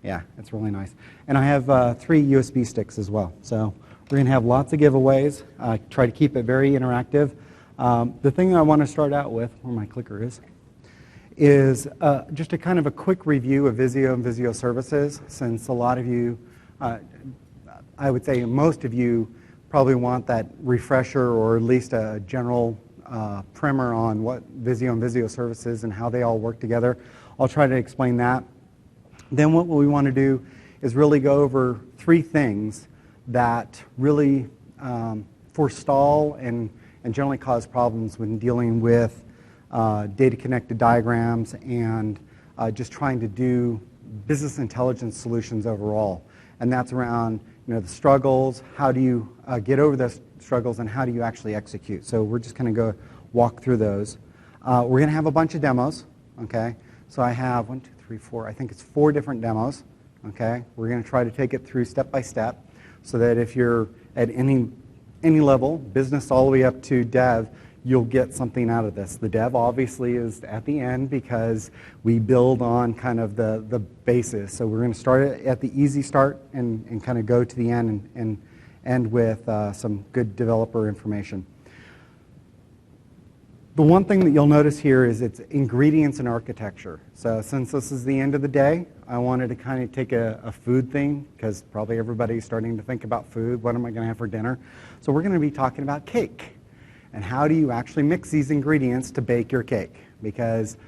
Yeah, it's really nice. And I have 3 USB sticks as well. So we're going to have lots of giveaways. Try to keep it very interactive. The thing I want to start out with, where my clicker is just a kind of a quick review of Visio and Visio services, since a lot of you, I would say most of you, probably want that refresher or at least a general primer on what Visio and Visio services and how they all work together. I'll try to explain that. Then what we want to do is really go over 3 things that really forestall and generally cause problems when dealing with data-connected diagrams and just trying to do business intelligence solutions overall. And that's around the struggles, how do you get over those struggles, and how do you actually execute. So we're just going to go walk through those. We're going to have a bunch of demos, okay? So I have 1, 2, 3, 4, I think it's 4 different demos, okay? We're going to try to take it through step by step so that if you're at any level, business all the way up to dev, you'll get something out of this. The dev obviously is at the end because we build on kind of the basis. So we're going to start at the easy start and kind of go to the end and end with some good developer information. The one thing that you'll notice here is it's ingredients and architecture. So since this is the end of the day, I wanted to kind of take a food thing, because probably everybody's starting to think about food. What am I going to have for dinner? So we're going to be talking about cake. And how do you actually mix these ingredients to bake your cake? Because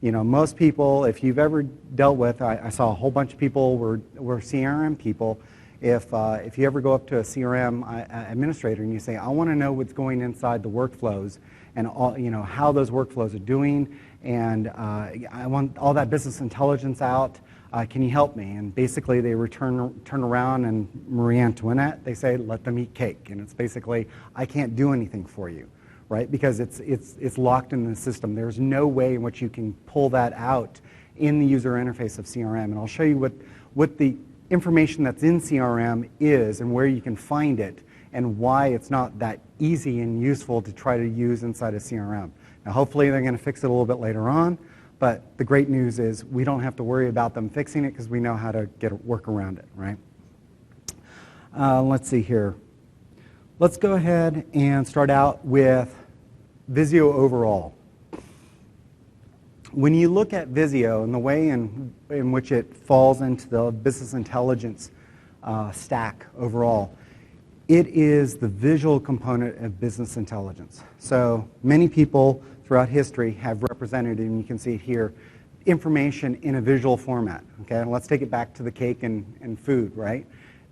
most people, if you've ever dealt with, I saw a whole bunch of people were CRM people. If you ever go up to a CRM administrator and you say, I want to know what's going inside the workflows and all, how those workflows are doing, and I want all that business intelligence out. Can you help me? And basically they turn around, and Marie Antoinette, they say, let them eat cake. And it's basically, I can't do anything for you, right? Because it's locked in the system. There's no way in which you can pull that out in the user interface of CRM. And I'll show you what the information that's in CRM is and where you can find it and why it's not that easy and useful to try to use inside a CRM. Now hopefully they're going to fix it a little bit later on, but the great news is we don't have to worry about them fixing it because we know how to work around it, right? Let's see here. Let's go ahead and start out with Visio overall. When you look at Visio and the way in which it falls into the business intelligence stack overall, it is the visual component of business intelligence. So many people throughout history have represented, and you can see it here, information in a visual format. Okay, and let's take it back to the cake and food, right?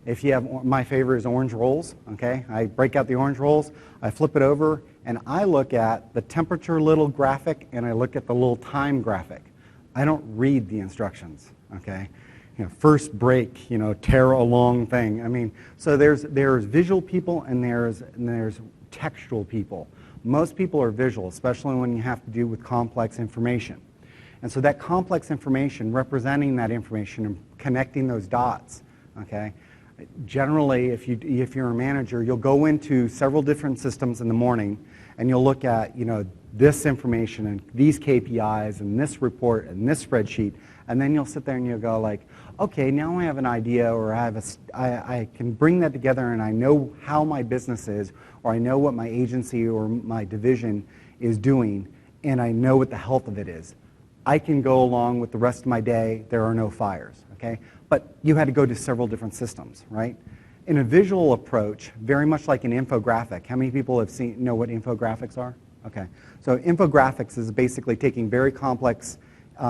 If you have, my favorite is orange rolls. Okay, I break out the orange rolls, I flip it over, and I look at the temperature little graphic and I look at the little time graphic. I don't read the instructions. Okay, first break, tear a long thing. I mean, so there's visual people and there's textual people. Most people are visual, especially when you have to do with complex information. And so that complex information, representing that information and connecting those dots, okay? Generally, if you're a manager, you'll go into several different systems in the morning and you'll look at, this information and these KPIs and this report and this spreadsheet, and then you'll sit there and you'll go like, okay, now I have an idea, or I can bring that together and I know how my business is, or I know what my agency or my division is doing, and I know what the health of it is. I can go along with the rest of my day, there are no fires, okay? But you had to go to several different systems, right? In a visual approach, very much like an infographic, how many people know what infographics are? Okay, so infographics is basically taking very complex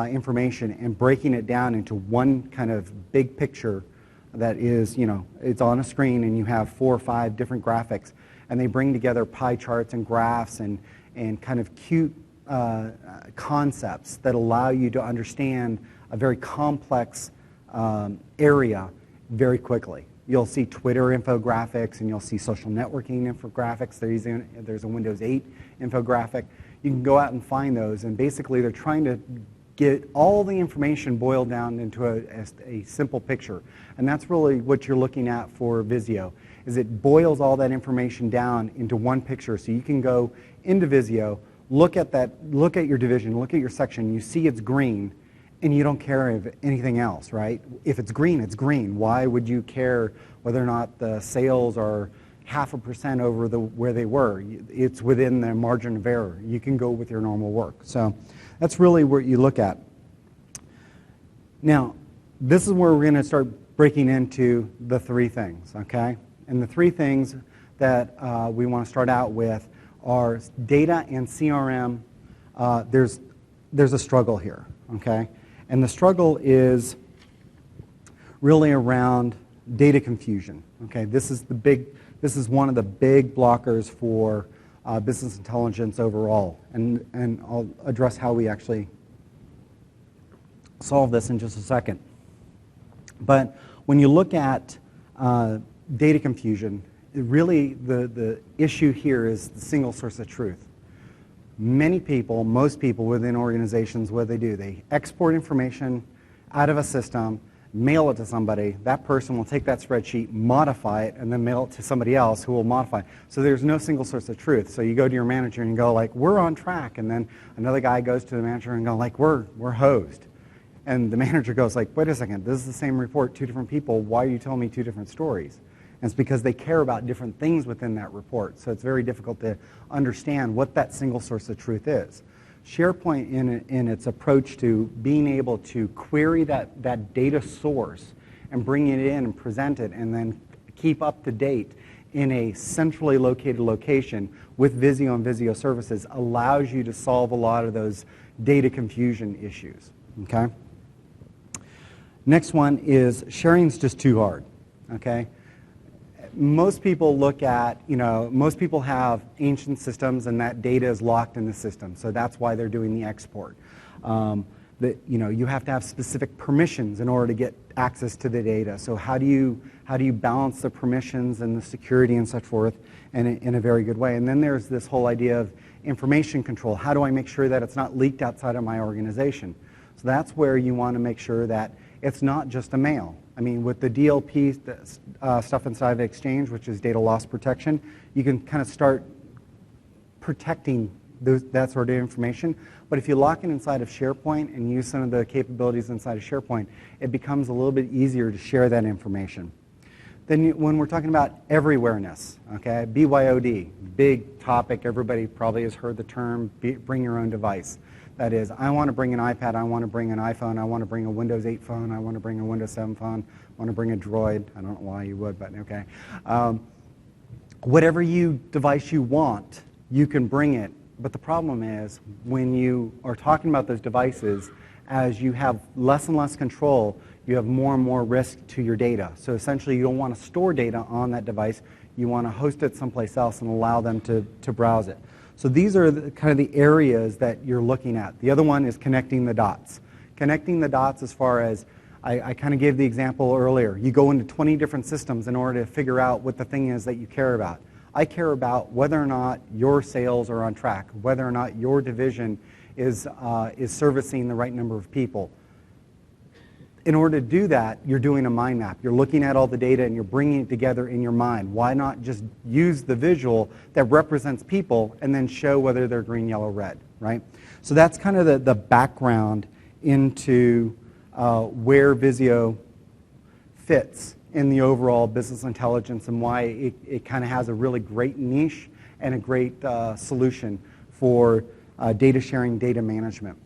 information and breaking it down into one kind of big picture that is, it's on a screen and you have 4 or 5 different graphics, and they bring together pie charts and graphs and kind of cute concepts that allow you to understand a very complex area very quickly. You'll see Twitter infographics and you'll see social networking infographics. There's a Windows 8 infographic. You can go out and find those, and basically they're trying to get all the information boiled down into a simple picture. And that's really what you're looking at for Visio, is it boils all that information down into one picture. So you can go into Visio, look at your division, look at your section, you see it's green, and you don't care if anything else, right? If it's green, it's green. Why would you care whether or not the sales are 0.5% over where they were? It's within the margin of error. You can go with your normal work. So that's really what you look at. Now, this is where we're going to start breaking into the three things, okay? And the three things that we want to start out with are data and CRM. There's a struggle here, okay? And the struggle is really around data confusion, okay? This is one of the big blockers for business intelligence overall, and I'll address how we actually solve this in just a second. But when you look at data confusion, really the issue here is the single source of truth. Many people, most people within organizations, what do, they export information out of a system, mail it to somebody. That person will take that spreadsheet, modify it, and then mail it to somebody else who will modify it. So there's no single source of truth. So you go to your manager and go like, we're on track. And then another guy goes to the manager and go like, we're hosed. And the manager goes like, wait a second, this is the same report, two different people. Why are you telling me two different stories? And it's because they care about different things within that report. So it's very difficult to understand what that single source of truth is. SharePoint, in its approach to being able to query that data source and bring it in and present it and then keep up to date in a centrally located location with Visio and Visio services allows you to solve a lot of those data confusion issues, okay? Next one is sharing's just too hard, okay? Most people look at, most people have ancient systems and that data is locked in the system, so that's why they're doing the export. You have to have specific permissions in order to get access to the data. So how do you balance the permissions and the security and such forth in a very good way? And then there's this whole idea of information control. How do I make sure that it's not leaked outside of my organization? So that's where you want to make sure that it's not just a mail. I mean, with the DLP stuff inside the Exchange, which is data loss protection, you can kind of start protecting that sort of information. But if you lock it inside of SharePoint and use some of the capabilities inside of SharePoint, it becomes a little bit easier to share that information. Then when we're talking about everywhereness, okay, BYOD, big topic. Everybody probably has heard the term, bring your own device. That is, I want to bring an iPad, I want to bring an iPhone, I want to bring a Windows 8 phone, I want to bring a Windows 7 phone, I want to bring a Droid. I don't know why you would, but okay. Whatever device you want, you can bring it. But the problem is, when you are talking about those devices, as you have less and less control, you have more and more risk to your data. So essentially, you don't want to store data on that device. You want to host it someplace else and allow them to browse it. So these are kind of the areas that you're looking at. The other one is connecting the dots. Connecting the dots as far as, I kind of gave the example earlier. You go into 20 different systems in order to figure out what the thing is that you care about. I care about whether or not your sales are on track, whether or not your division is servicing the right number of people. In order to do that, you're doing a mind map. You're looking at all the data and you're bringing it together in your mind. Why not just use the visual that represents people and then show whether they're green, yellow, red, right? So that's kind of the background into where Visio fits in the overall business intelligence and why it kind of has a really great niche and a great solution for data sharing, data management.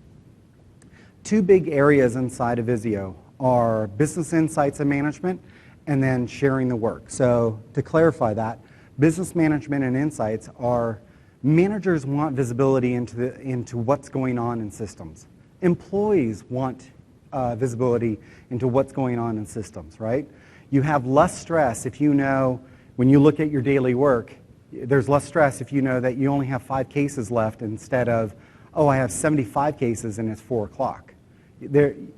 Two big areas inside of Visio are business insights and management, and then sharing the work. So to clarify that, business management and insights are managers want visibility into what's going on in systems. Employees want visibility into what's going on in systems, right? You have less stress if you know, when you look at your daily work, there's less stress if you know that you only have 5 cases left instead of, oh, I have 75 cases and it's 4 o'clock.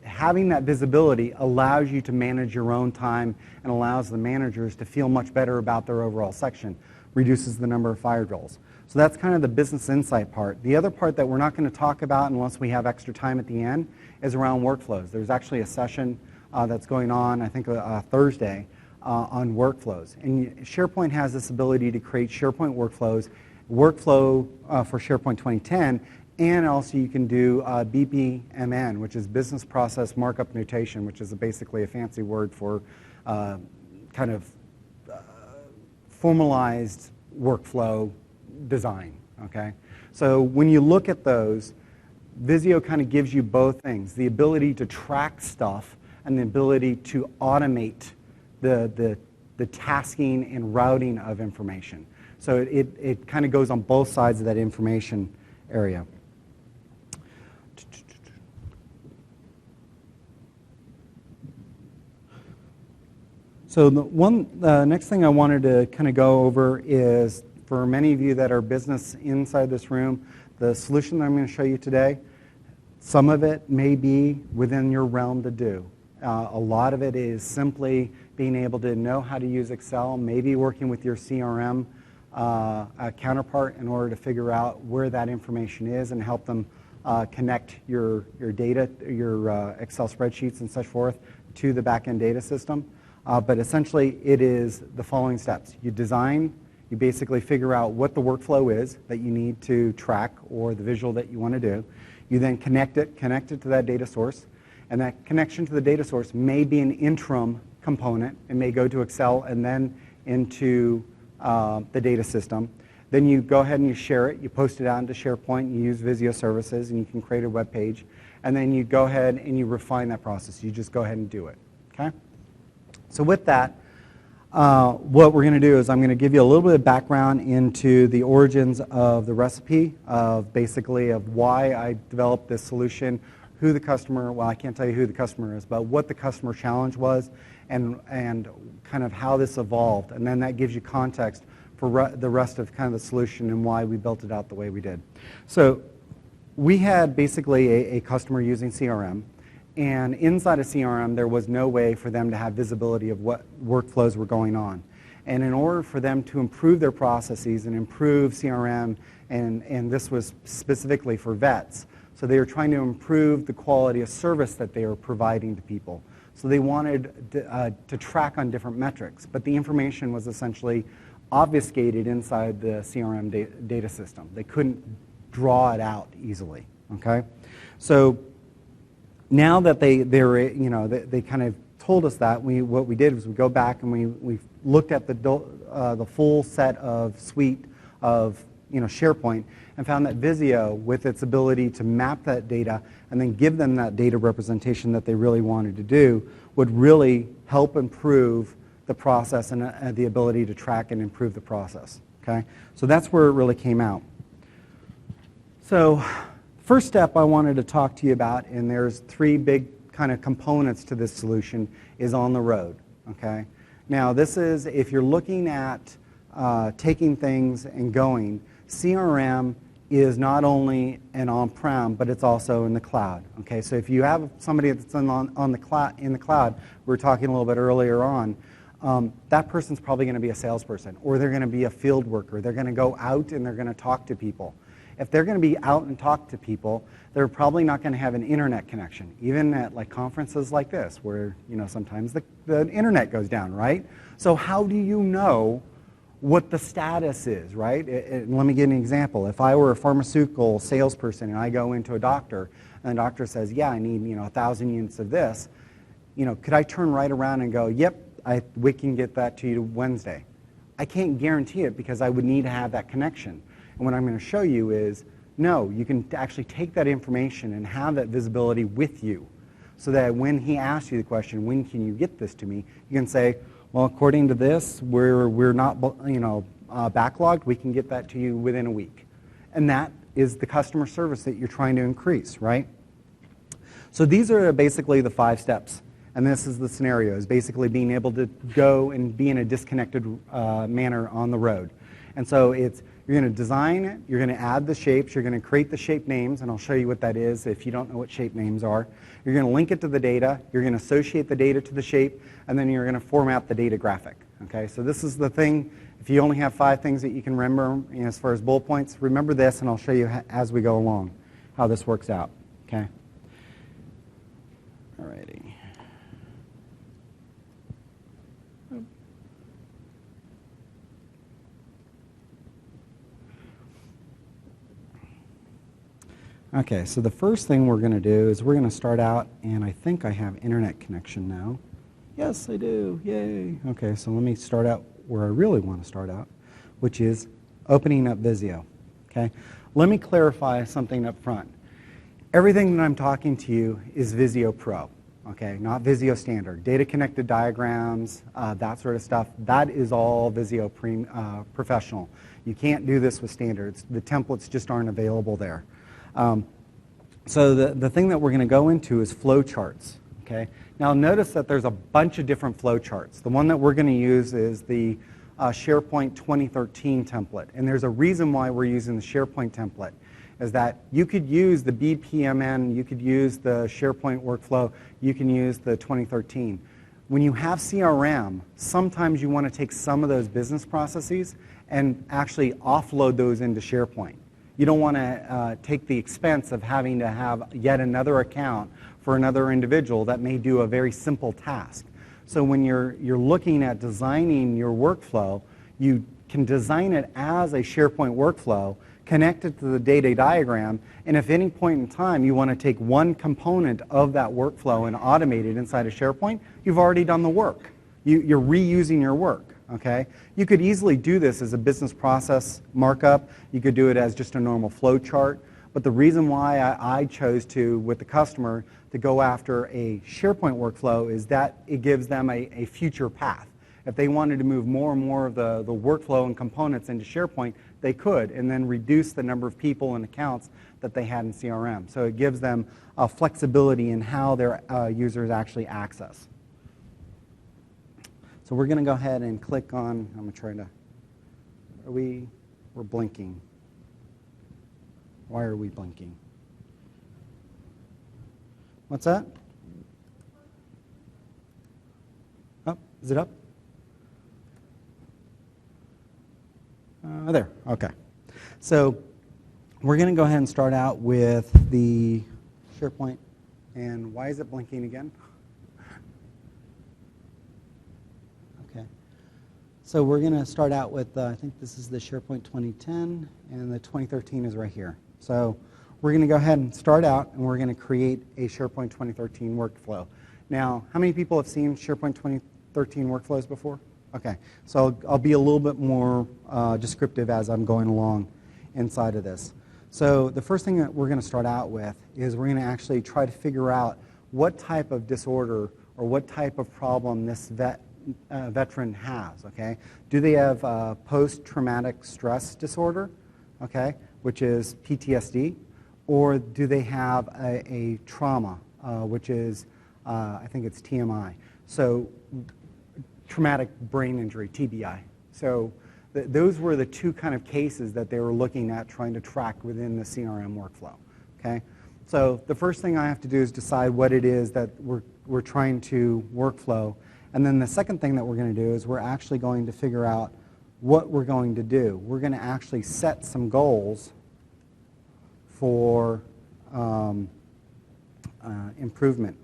Having that visibility allows you to manage your own time and allows the managers to feel much better about their overall section, reduces the number of fire drills. So that's kind of the business insight part. The other part that we're not going to talk about unless we have extra time at the end is around workflows. There's actually a session that's going on, I think Thursday, on workflows. And SharePoint has this ability to create SharePoint workflows, workflow for SharePoint 2010, And also you can do BPMN, which is Business Process Markup Notation, which is basically a fancy word for kind of formalized workflow design, okay? So when you look at those, Visio kind of gives you both things, the ability to track stuff and the ability to automate the tasking and routing of information. So it kind of goes on both sides of that information area. So the next thing I wanted to kind of go over is, for many of you that are business inside this room, the solution that I'm going to show you today, some of it may be within your realm to do. A lot of it is simply being able to know how to use Excel, maybe working with your CRM counterpart in order to figure out where that information is and help them connect your data, your Excel spreadsheets and such forth to the back-end data system. But essentially, it is the following steps. You design, you basically figure out what the workflow is that you need to track or the visual that you want to do. You then connect it to that data source. And that connection to the data source may be an interim component. It may go to Excel and then into the data system. Then you go ahead and you share it. You post it out into SharePoint. You use Visio services, and you can create a web page. And then you go ahead and you refine that process. You just go ahead and do it. Okay? So with that, what we're going to do is I'm going to give you a little bit of background into the origins of the recipe, of basically of why I developed this solution, who the customer, well, I can't tell you who the customer is, but what the customer challenge was, and kind of how this evolved. And then that gives you context for the rest of kind of the solution and why we built it out the way we did. So we had basically a customer using CRM. And inside of CRM, there was no way for them to have visibility of what workflows were going on. And in order for them to improve their processes and improve CRM, and this was specifically for vets, so they were trying to improve the quality of service that they were providing to people. So they wanted to track on different metrics, but the information was essentially obfuscated inside the CRM data system. They couldn't draw it out easily, okay? So now that they kind of told us that, what we did was we go back and we looked at the full set of suite of SharePoint and found that Visio, with its ability to map that data and then give them that data representation that they really wanted to do, would really help improve the process and the ability to track and improve the process. Okay, so that's where it really came out. So first step I wanted to talk to you about, and there's three big kind of components to this solution, is on the road. Okay, now this is, if you're looking at taking things and going, CRM is not only an on-prem, but it's also in the cloud. Okay, so if you have somebody that's in the cloud, we were talking a little bit earlier on, that person's probably going to be a salesperson, or they're going to be a field worker. They're going to go out and they're going to talk to people. If they're going to be out and talk to people, they're probably not going to have an internet connection, even at like conferences like this, where sometimes the internet goes down, right? So how do you know what the status is, right? Let me give you an example. If I were a pharmaceutical salesperson and I go into a doctor and the doctor says, yeah, I need 1,000 units of this, could I turn right around and go, yep, we can get that to you Wednesday? I can't guarantee it because I would need to have that connection. And what I'm going to show you is, no, you can actually take that information and have that visibility with you so that when he asks you the question, when can you get this to me, you can say, well, according to this, we're not backlogged. We can get that to you within a week. And that is the customer service that you're trying to increase, right? So these are basically the 5 steps. And this is the scenario, is basically being able to go and be in a disconnected manner on the road. And so you're going to design it, you're going to add the shapes, you're going to create the shape names, and I'll show you what that is if you don't know what shape names are. You're going to link it to the data, you're going to associate the data to the shape, and then you're going to format the data graphic. Okay, so this is the thing. If you only have 5 things that you can remember as far as bullet points, remember this, and I'll show you as we go along how this works out. Okay. Alrighty. Okay, so the first thing we're going to do is we're going to start out, and I think I have internet connection now. Yes, I do. Yay. Okay, so let me start out where I really want to start out, which is opening up Visio. Okay, let me clarify something up front. Everything that I'm talking to you is Visio Pro, okay, not Visio Standard. Data connected diagrams, that sort of stuff, that is all Visio Professional. You can't do this with standards. The templates just aren't available there. So the thing that we're going to go into is flowcharts. Okay. Now notice that there's a bunch of different flowcharts. The one that we're going to use is the SharePoint 2013 template, and there's a reason why we're using the SharePoint template. Is that you could use the BPMN, you could use the SharePoint Workflow, you can use the 2013. When you have CRM, sometimes you want to take some of those business processes and actually offload those into SharePoint. You don't want to take the expense of having to have yet another account for another individual that may do a very simple task. So when you're looking at designing your workflow, you can design it as a SharePoint workflow, connect it to the data diagram, and if any point in time you want to take one component of that workflow and automate it inside of SharePoint, you've already done the work. You're reusing your work. Okay? You could easily do this as a business process markup. You could do it as just a normal flow chart. But the reason why I chose to, with the customer, to go after a SharePoint workflow is that it gives them a future path. If they wanted to move more and more of the workflow and components into SharePoint, they could, and then reduce the number of people and accounts that they had in CRM. So it gives them flexibility in how their users actually access. So we're going to go ahead and click on, I'm going to try to, we're blinking. Why are we blinking? What's that? Oh, is it up? There, okay. So we're going to go ahead and start out with the SharePoint. And why is it blinking again? Okay. So we're going to start out with, I think this is the SharePoint 2010, and the 2013 is right here. So we're going to go ahead and start out, and we're going to create a SharePoint 2013 workflow. Now, how many people have seen SharePoint 2013 workflows before? Okay, so I'll be a little bit more descriptive as I'm going along inside of this. So the first thing that we're going to start out with is we're going to actually try to figure out what type of disorder or what type of problem this veteran has, okay? Do they have post-traumatic stress disorder, okay, which is PTSD, or do they have a trauma, which is, I think it's TMI. So traumatic brain injury, TBI. So those were the two kind of cases that they were looking at trying to track within the CRM workflow. Okay, so the first thing I have to do is decide what it is that we're trying to workflow, and then the second thing that we're going to do is we're actually going to figure out what we're going to do. We're going to actually set some goals for improvement.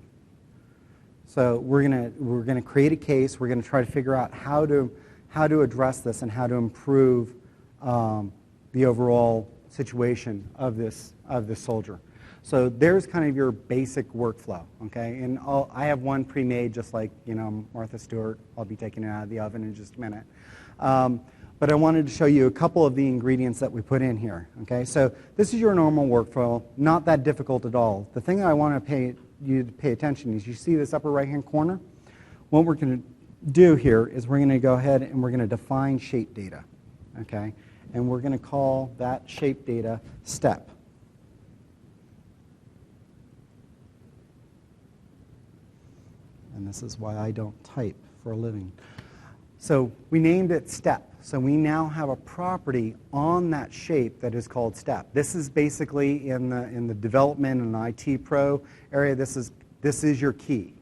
So we're gonna create a case. We're gonna try to figure out how to address this and how to improve the overall situation of this soldier. So there's kind of your basic workflow, okay? And I have one pre-made, just like Martha Stewart. I'll be taking it out of the oven in just a minute. But I wanted to show you a couple of the ingredients that we put in here. Okay, so this is your normal workflow, not that difficult at all. The thing that I want you to pay attention is you see this upper right hand corner. What we're going to do here is we're going to go ahead and we're going to define shape data. Okay, and we're going to call that shape data step. And this is why I don't type for a living. So we named it step. So we now have a property on that shape that is called step. This is basically in the development and IT pro area. This is your key.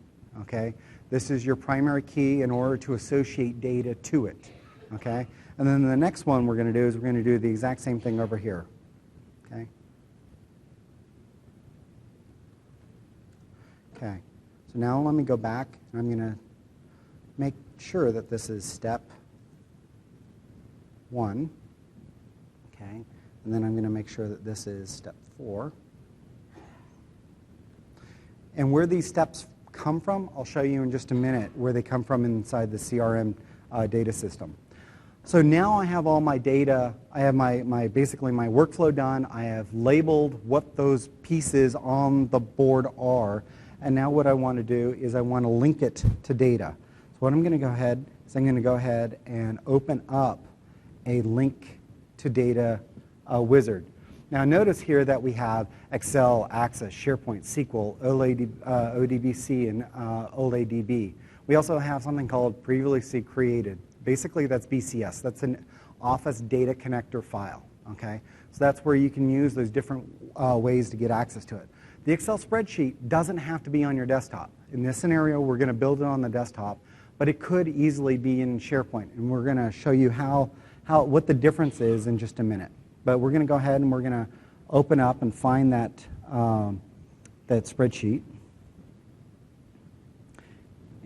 Okay, this is your primary key in order to associate data to it. Okay, and then the next one we're going to do is we're going to do the exact same thing over here. Okay. Okay. So now let me go back and I'm going to make sure that this is step 1, okay, and then I'm going to make sure that this is step 4, And where these steps come from, I'll show you in just a minute where they come from inside the CRM data system. So now I have all my data. I have basically my workflow done. I have labeled what those pieces on the board are. And now what I want to do is I want to link it to data. So what I'm going to go ahead is I'm going to go ahead and open up a link to data wizard. Now notice here that we have Excel, Access, SharePoint, SQL, ODBC, and OLADB. We also have something called previously created. Basically, that's BCS. That's an Office Data Connector file. Okay, so that's where you can use those different ways to get access to it. The Excel spreadsheet doesn't have to be on your desktop. In this scenario, we're going to build it on the desktop, but it could easily be in SharePoint, and we're going to show you what the difference is in just a minute. But we're going to go ahead and we're going to open up and find that spreadsheet,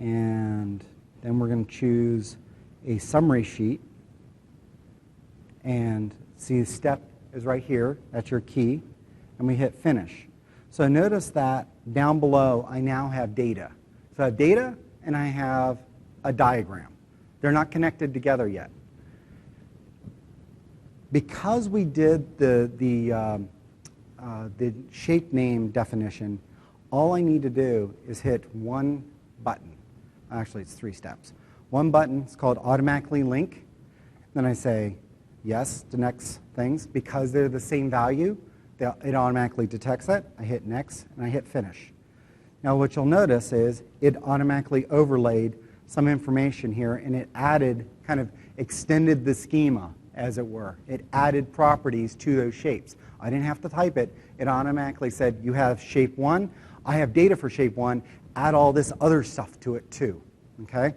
and then we're going to choose a summary sheet, and see the step is right here. That's your key, and we hit finish. So notice that down below I now have data. So I have data and I have a diagram. They're not connected together yet. Because we did the shape name definition, all I need to do is hit one button. Actually, it's 3 steps. One button is called automatically link. Then I say yes to next things. Because they're the same value, it automatically detects it. I hit next and I hit finish. Now what you'll notice is it automatically overlaid some information here, and it added, kind of extended the schema, as it were. It added properties to those shapes. I didn't have to type it. It automatically said, you have shape 1. I have data for shape 1. Add all this other stuff to it too. Okay?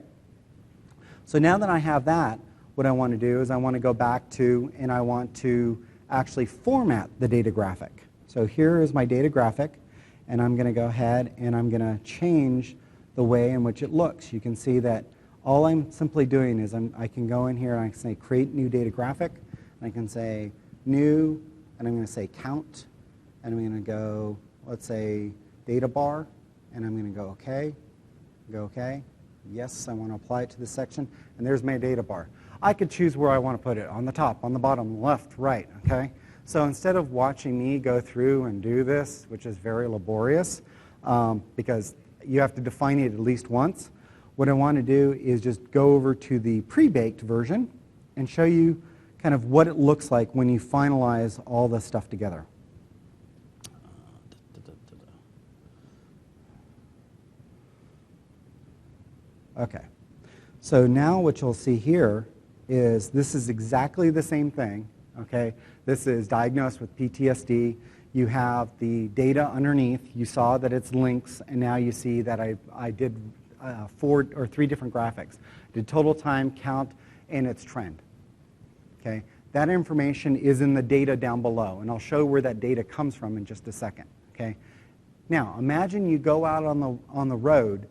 So now that I have that, what I want to do is I want to go back to, and I want to actually format the data graphic. So here is my data graphic, and I'm going to go ahead and I'm going to change the way in which it looks. You can see that all I'm simply doing is I can go in here and I can say create new data graphic, and I can say new, and I'm going to say count, and I'm going to go, let's say data bar, and I'm going to go OK, yes, I want to apply it to this section, and there's my data bar. I could choose where I want to put it, on the top, on the bottom, left, right, okay? So instead of watching me go through and do this, which is very laborious, because you have to define it at least once, what I want to do is just go over to the pre-baked version and show you kind of what it looks like when you finalize all this stuff together. Okay, so now what you'll see here is this is exactly the same thing. Okay, this is diagnosed with PTSD. You have the data underneath. You saw that it's links, and now you see that I did 4 or 3 different graphics. Did total time, count, and its trend. Okay, that information is in the data down below, and I'll show where that data comes from in just a second. Okay, now imagine you go out on the road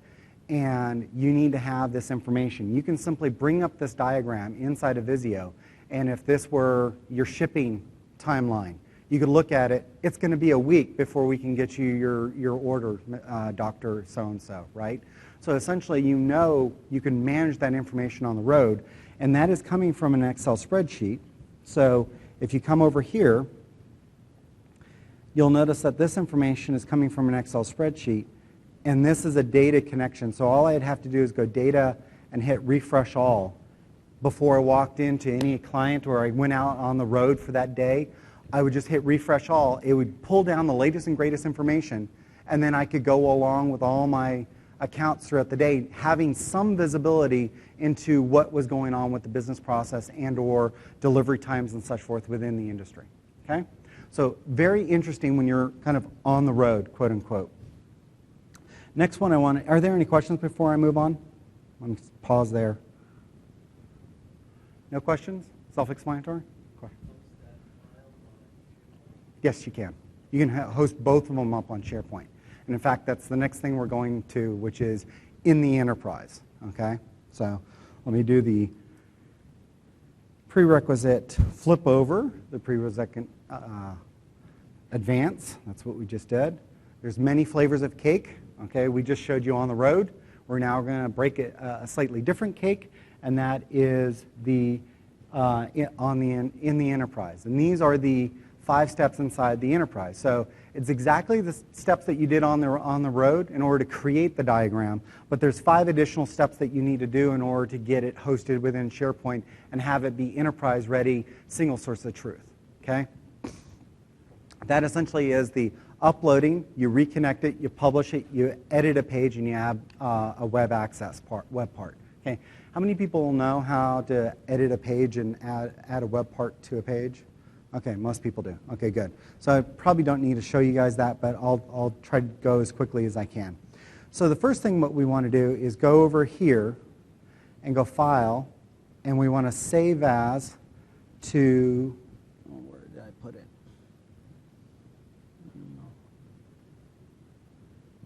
and you need to have this information. You can simply bring up this diagram inside of Visio, and if this were your shipping timeline, you could look at it. It's going to be a week before we can get you your order, Dr. So-and-so, right? So essentially, you know you can manage that information on the road, and that is coming from an Excel spreadsheet. So if you come over here, you'll notice that this information is coming from an Excel spreadsheet, and this is a data connection. So all I'd have to do is go data and hit refresh all. Before I walked into any client or I went out on the road for that day, I would just hit refresh all. It would pull down the latest and greatest information, and then I could go along with all my accounts throughout the day, having some visibility into what was going on with the business process and or delivery times and such forth within the industry. Okay? So very interesting when you're kind of on the road, quote unquote. Next one are there any questions before I move on? Let me pause there. No questions? Self-explanatory? Yes, you can. You can host both of them up on SharePoint. And in fact, that's the next thing we're going to, which is in the enterprise. Okay? So let me do the prerequisite flip over, the prerequisite advance. That's what we just did. There's many flavors of cake. Okay, we just showed you on the road. We're now going to break a slightly different cake, and that is in the enterprise. And these are the 5 steps inside the enterprise. So it's exactly the steps that you did on the road in order to create the diagram, but there's 5 additional steps that you need to do in order to get it hosted within SharePoint and have it be enterprise ready, single source of truth. Okay? That essentially is the uploading, you reconnect it, you publish it, you edit a page, and you add a web access web part. Okay? How many people know how to edit a page and add a web part to a page? Okay, most people do. Okay, good. So I probably don't need to show you guys that, but I'll try to go as quickly as I can. So the first thing what we want to do is go over here and go File, and we want to save as to, where did I put it?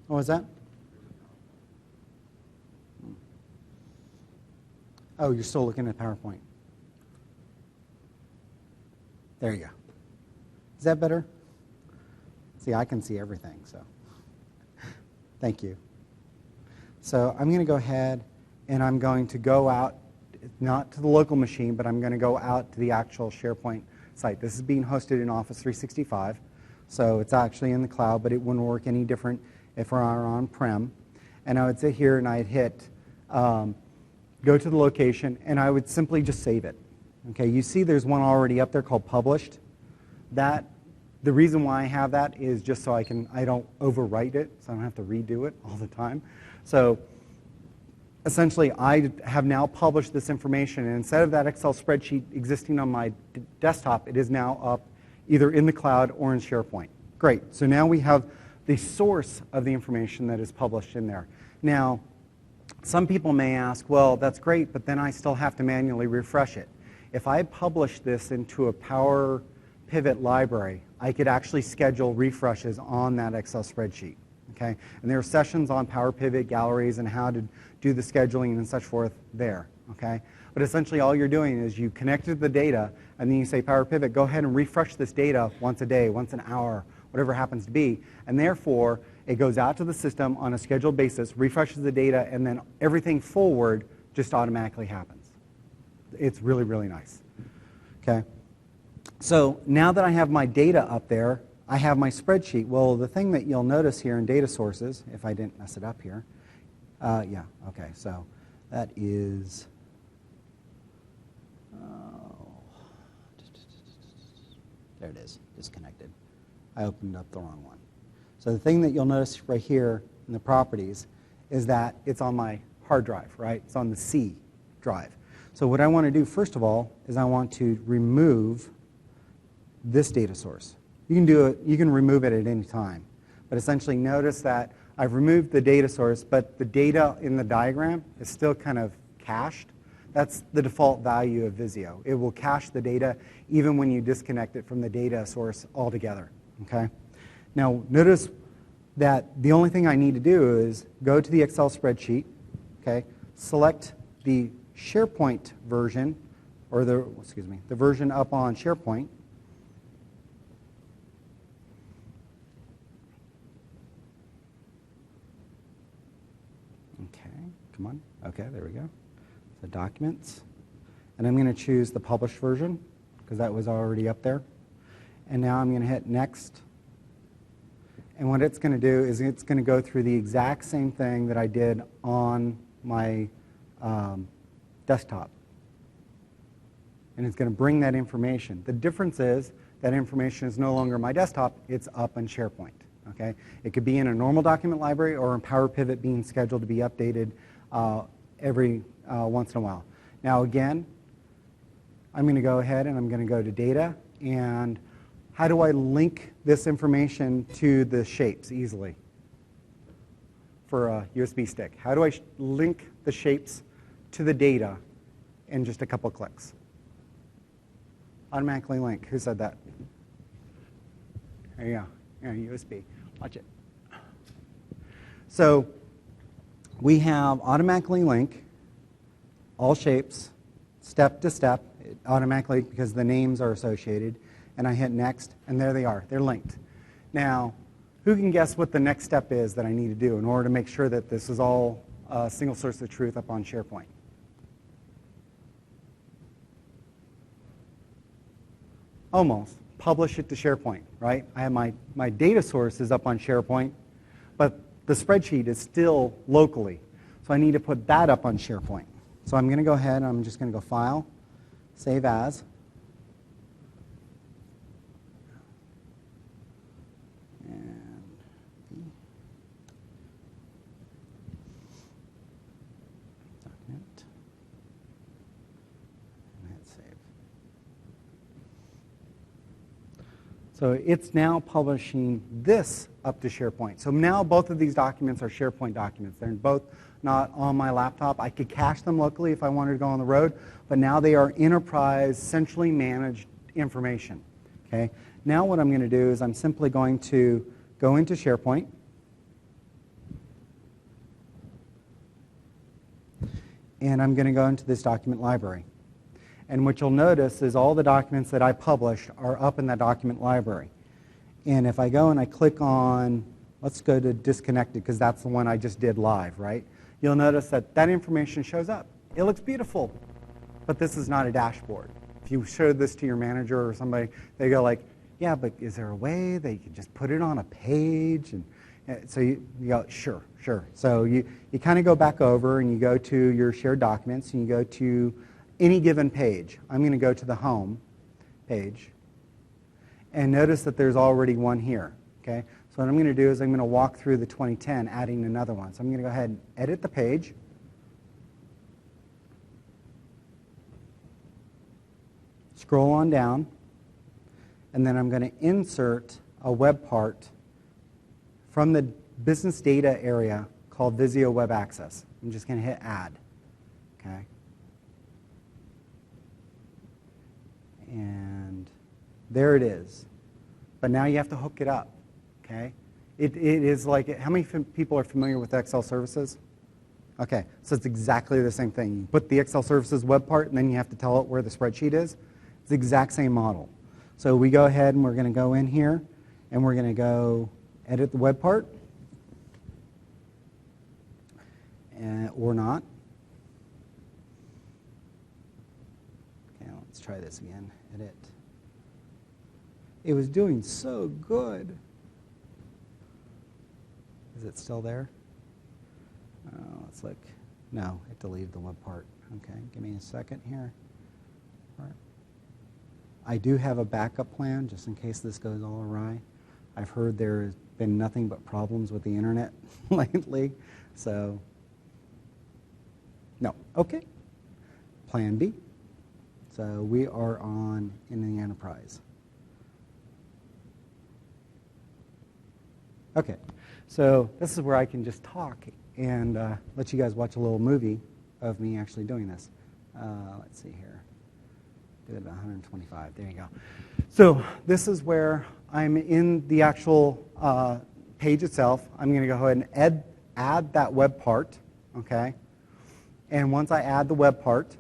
What was that? Oh, you're still looking at PowerPoint. There you go. Is that better? See, I can see everything, so thank you. So I'm going to go ahead and I'm going to go out, not to the local machine, but I'm going to go out to the actual SharePoint site. This is being hosted in Office 365, so it's actually in the cloud, but it wouldn't work any different if we're on-prem. And I would sit here and I'd hit go to the location, and I would simply just save it. Okay, you see there's one already up there called Published. The reason why I have that is just so I don't overwrite it, so I don't have to redo it all the time. So essentially, I have now published this information, and instead of that Excel spreadsheet existing on my desktop, it is now up either in the cloud or in SharePoint. Great, so now we have the source of the information that is published in there. Now, some people may ask, well, that's great, but then I still have to manually refresh it. If I publish this into a Power Pivot library, I could actually schedule refreshes on that Excel spreadsheet. Okay? And there are sessions on Power Pivot galleries and how to do the scheduling and such forth there. Okay? But essentially all you're doing is you connected the data, and then you say, Power Pivot, go ahead and refresh this data once a day, once an hour, whatever it happens to be. And therefore, it goes out to the system on a scheduled basis, refreshes the data, and then everything forward just automatically happens. It's really, really nice. Okay? So now that I have my data up there, I have my spreadsheet. Well, the thing that you'll notice here in data sources, if I didn't mess it up here, yeah, okay, so that is, there it is, disconnected. I opened up the wrong one. So the thing that you'll notice right here in the properties is that it's on my hard drive, right? It's on the C drive. So what I want to do, first of all, is I want to remove this data source. You can do it, you can remove it at any time. But essentially notice that I've removed the data source, but the data in the diagram is still kind of cached. That's the default value of Visio. It will cache the data even when you disconnect it from the data source altogether. Okay? Now notice that the only thing I need to do is go to the Excel spreadsheet, okay, select the SharePoint version, or the version up on SharePoint. Okay, come on. Okay, there we go. The documents. And I'm going to choose the published version because that was already up there. And now I'm going to hit Next. And what it's going to do is it's going to go through the exact same thing that I did on my desktop. And it's going to bring that information. The difference is that information is no longer my desktop, it's up in SharePoint. Okay? It could be in a normal document library or in Power Pivot being scheduled to be updated every once in a while. Now again, I'm going to go ahead and I'm going to go to Data, and how do I link this information to the shapes easily for a USB stick? How do I link the shapes to the data in just a couple clicks? Automatically link. Who said that? There you go. Yeah, USB. Watch it. So we have automatically link all shapes, step to step, automatically because the names are associated. And I hit Next, and there they are. They're linked. Now, Who can guess what the next step is that I need to do in order to make sure that this is all a single source of truth up on SharePoint? Almost. Publish it to SharePoint, right? I have my data source is up on SharePoint, but the spreadsheet is still locally. So I need to put that up on SharePoint. So I'm going to go ahead and I'm just going to go File, Save As. Document. And hit Save. So it's now publishing this up to SharePoint. So now both of these documents are SharePoint documents. They're both not on my laptop. I could cache them locally if I wanted to go on the road, but now they are enterprise, centrally managed information. Okay? Now what I'm going to do is I'm simply going to go into SharePoint, and I'm going to go into this document library. And what you'll notice is all the documents that I published are up in that document library. And if I go and I click on, let's go to disconnected because that's the one I just did live, right? You'll notice that that information shows up. It looks beautiful, but this is not a dashboard. If you showed this to your manager or somebody, they go like, yeah, but is there a way that you can just put it on a page? And so you go, sure. So you kind of go back over and you go to your shared documents and you go to any given page. I'm going to go to the home page. And notice that there's already one here. Okay? So what I'm going to do is I'm going to walk through the 2010, adding another one. So I'm going to go ahead and edit the page. Scroll on down. And then I'm going to insert a web part from the business data area called Visio Web Access. I'm just going to hit Add. Okay? And there it is. But now you have to hook it up. Okay? It is like, how many people are familiar with Excel services? Okay, so it's exactly the same thing. You put the Excel services web part, and then you have to tell it where the spreadsheet is. It's the exact same model. So we go ahead and we're going to go in here, and we're going to go edit the web part, or not. Okay, let's try this again. Edit. It was doing so good. Is it still there? Let's look. No, it deleted the web part. Okay, give me a second here. All right. I do have a backup plan just in case this goes all awry. I've heard there's been nothing but problems with the internet lately, so no. Okay. Plan B. So we are on in the enterprise. Okay. So this is where I can just talk and let you guys watch a little movie of me actually doing this. Let's see here. Do it at 125. There you go. So this is where I'm in the actual page itself. I'm going to go ahead and add that web part. Okay. And once I add the web part,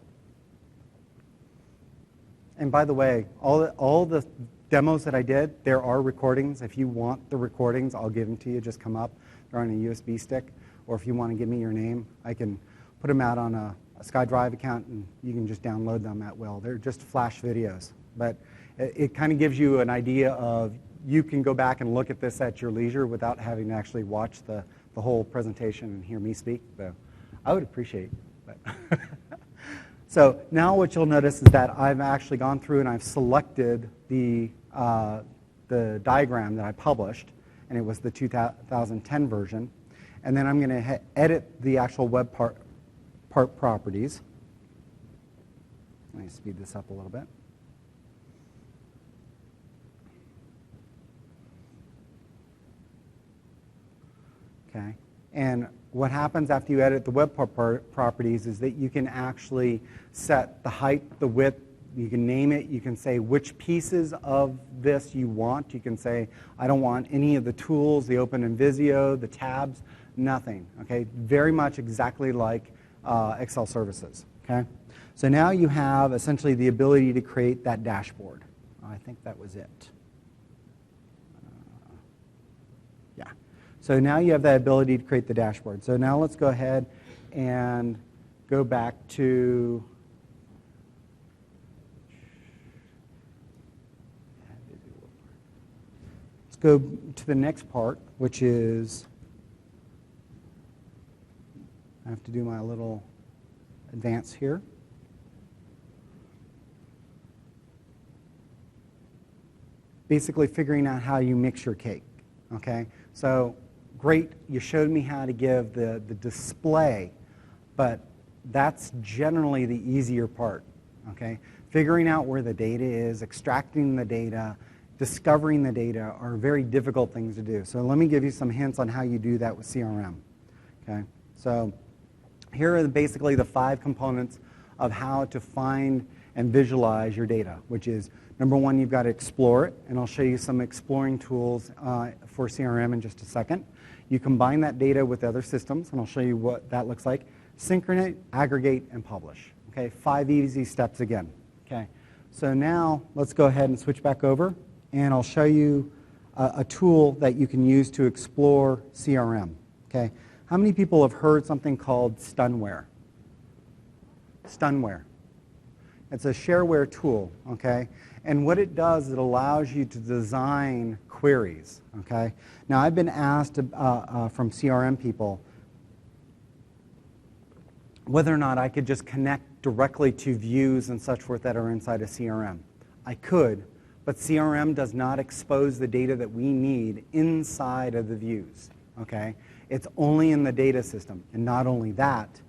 and by the way, all the demos that I did, there are recordings. If you want the recordings, I'll give them to you. Just come up. They're on a USB stick. Or if you want to give me your name, I can put them out on a SkyDrive account, and you can just download them at will. They're just flash videos. But it kind of gives you an idea of you can go back and look at this at your leisure without having to actually watch the whole presentation and hear me speak. So I would appreciate that. So now what you'll notice is that I've actually gone through and I've selected the diagram that I published, and it was the 2010 version. And then I'm going to edit the actual web part properties. Let me speed this up a little bit. Okay. And what happens after you edit the web part properties is that you can actually set the height, the width, you can name it, you can say which pieces of this you want. You can say, I don't want any of the tools, the open in Visio, the tabs, nothing. Okay, very much exactly like Excel services. Okay, so now you have essentially the ability to create that dashboard. I think that was it. Yeah. So now you have that ability to create the dashboard. So now let's go ahead and go back to go to the next part, which is, I have to do my little advance here. Basically figuring out how you mix your cake, okay? So great, you showed me how to give the display, but that's generally the easier part, okay? Figuring out where the data is, extracting the data, discovering the data are very difficult things to do. So let me give you some hints on how you do that with CRM. Okay? So here are basically the 5 components of how to find and visualize your data, which is, number 1, you've got to explore it, and I'll show you some exploring tools for CRM in just a second. You combine that data with other systems, and I'll show you what that looks like. Synchronize, aggregate, and publish. Okay? 5 easy steps again. Okay? So now let's go ahead and switch back over, and I'll show you a tool that you can use to explore CRM. Okay? How many people have heard something called Stunware? Stunware. It's a shareware tool, okay? And what it does, it allows you to design queries, okay? Now, I've been asked from CRM people whether or not I could just connect directly to views and such forth that are inside a CRM. I could, but CRM does not expose the data that we need inside of the views, okay? It's only in the data system. And not only that,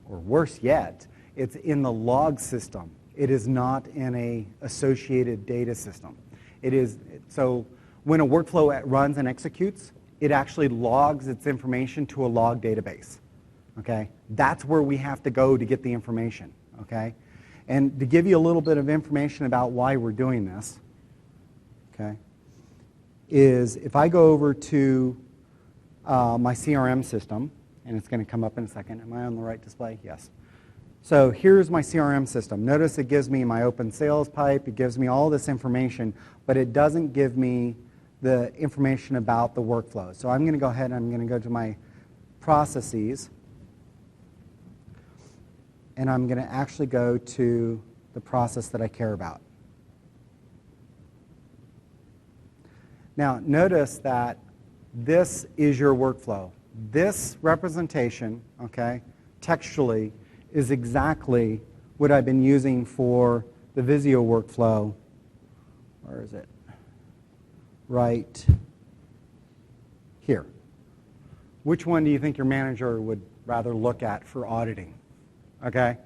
or worse yet, it's in the log system. It is not in a associated data system. It is, so when a workflow runs and executes, it actually logs its information to a log database, okay? That's where we have to go to get the information, okay? And to give you a little bit of information about why we're doing this, okay, is if I go over to my CRM system, and it's going to come up in a second. Am I on the right display? Yes. So here's my CRM system. Notice it gives me my open sales pipe. It gives me all this information, but it doesn't give me the information about the workflow. So I'm going to go ahead and I'm going to go to my processes, and I'm going to actually go to the process that I care about. Now, notice that this is your workflow. This representation, okay, textually, is exactly what I've been using for the Visio workflow. Where is it? Right here. Which one do you think your manager would rather look at for auditing? Okay?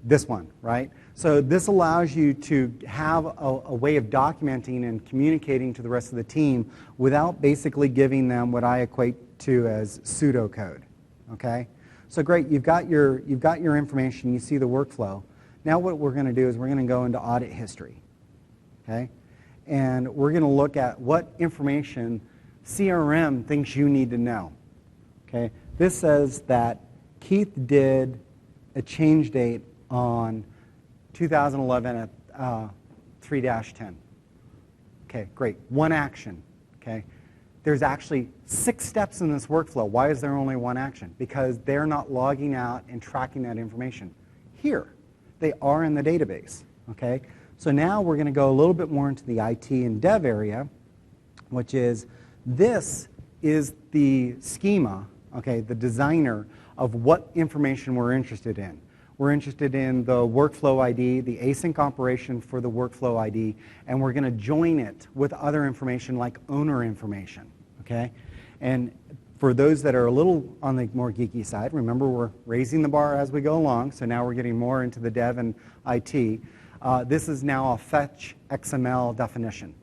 This one, right? So this allows you to have a way of documenting and communicating to the rest of the team without basically giving them what I equate to as pseudocode. Okay? So great, you've got your information, you see the workflow. Now what we're going to do is we're going to go into audit history. Okay? And we're going to look at what information CRM thinks you need to know. Okay? This says that Keith did a change date on 2011 at 3-10. Okay, great. One action. Okay. There's actually 6 steps in this workflow. Why is there only one action? Because they're not logging out and tracking that information. Here, they are in the database. Okay. So now we're going to go a little bit more into the IT and dev area, which is this is the schema, okay, the designer of what information we're interested in. We're interested in the workflow ID, the async operation for the workflow ID, and we're going to join it with other information like owner information, okay? And for those that are a little on the more geeky side, remember we're raising the bar as we go along, so now we're getting more into the dev and IT. This is now a fetch XML definition.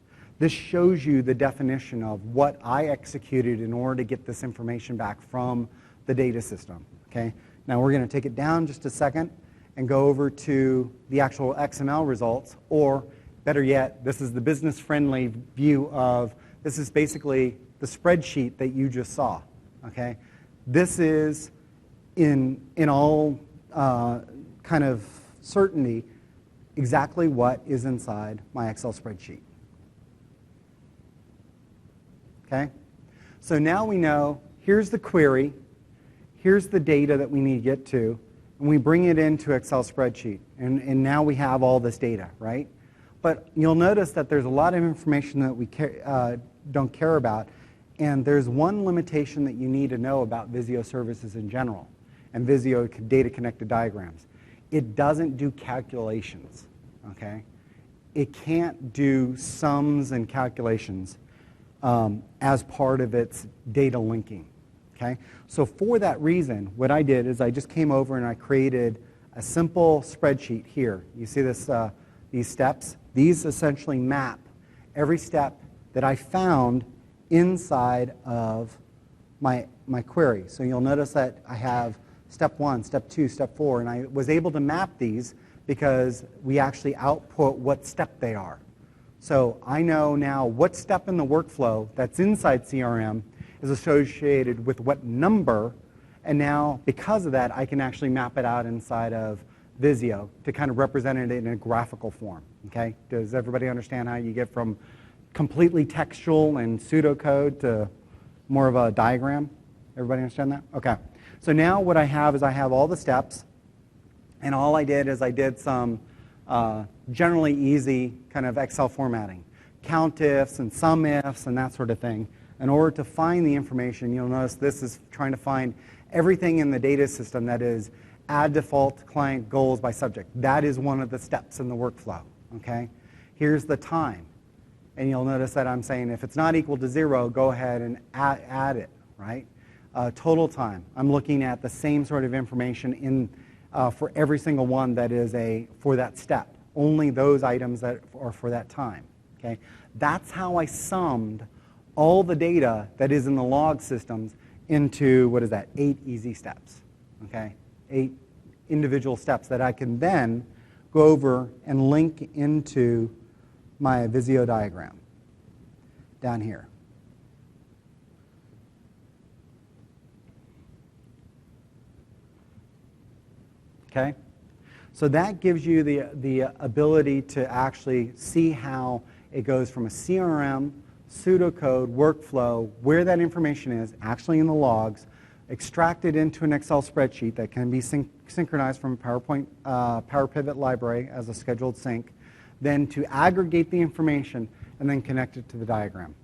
This shows you the definition of what I executed in order to get this information back from the data system, okay? Now we're going to take it down just a second and go over to the actual XML results, or better yet, this is the business-friendly view of, this is basically the spreadsheet that you just saw, okay? This is, in all kind of certainty, exactly what is inside my Excel spreadsheet, okay? So now we know, here's the query, here's the data that we need to get to, and we bring it into Excel spreadsheet. And now we have all this data, right? But you'll notice that there's a lot of information that we don't care about, and there's one limitation that you need to know about Visio services in general, and Visio data connected diagrams. It doesn't do calculations, okay? It can't do sums and calculations as part of its data linking, okay? So for that reason, what I did is I just came over and I created a simple spreadsheet here. You see this, these steps? These essentially map every step that I found inside of my query. So you'll notice that I have step 1, step 2, step 4, and I was able to map these because we actually output what step they are. So I know now what step in the workflow that's inside CRM is associated with what number, and now because of that I can actually map it out inside of Visio to kind of represent it in a graphical form. Okay? Does everybody understand how you get from completely textual and pseudocode to more of a diagram? Everybody understand that? Okay. So now what I have is I have all the steps, and all I did is I did some generally easy kind of Excel formatting. Count ifs and sum ifs and that sort of thing. In order to find the information, you'll notice this is trying to find everything in the data system that is add default client goals by subject. That is one of the steps in the workflow. Okay? Here's the time. And you'll notice that I'm saying if it's not equal to 0, go ahead and add it, right? Total time. I'm looking at the same sort of information in for every single one that is for that step. Only those items that are for that time. Okay? That's how I summed all the data that is in the log systems into, what is that, 8 easy steps. Okay? 8 individual steps that I can then go over and link into my Visio diagram down here. Okay? So that gives you the ability to actually see how it goes from a CRM, pseudocode, workflow, where that information is, actually in the logs, extracted into an Excel spreadsheet that can be synchronized from a PowerPoint, Power Pivot library as a scheduled sync, then to aggregate the information and then connect it to the diagram.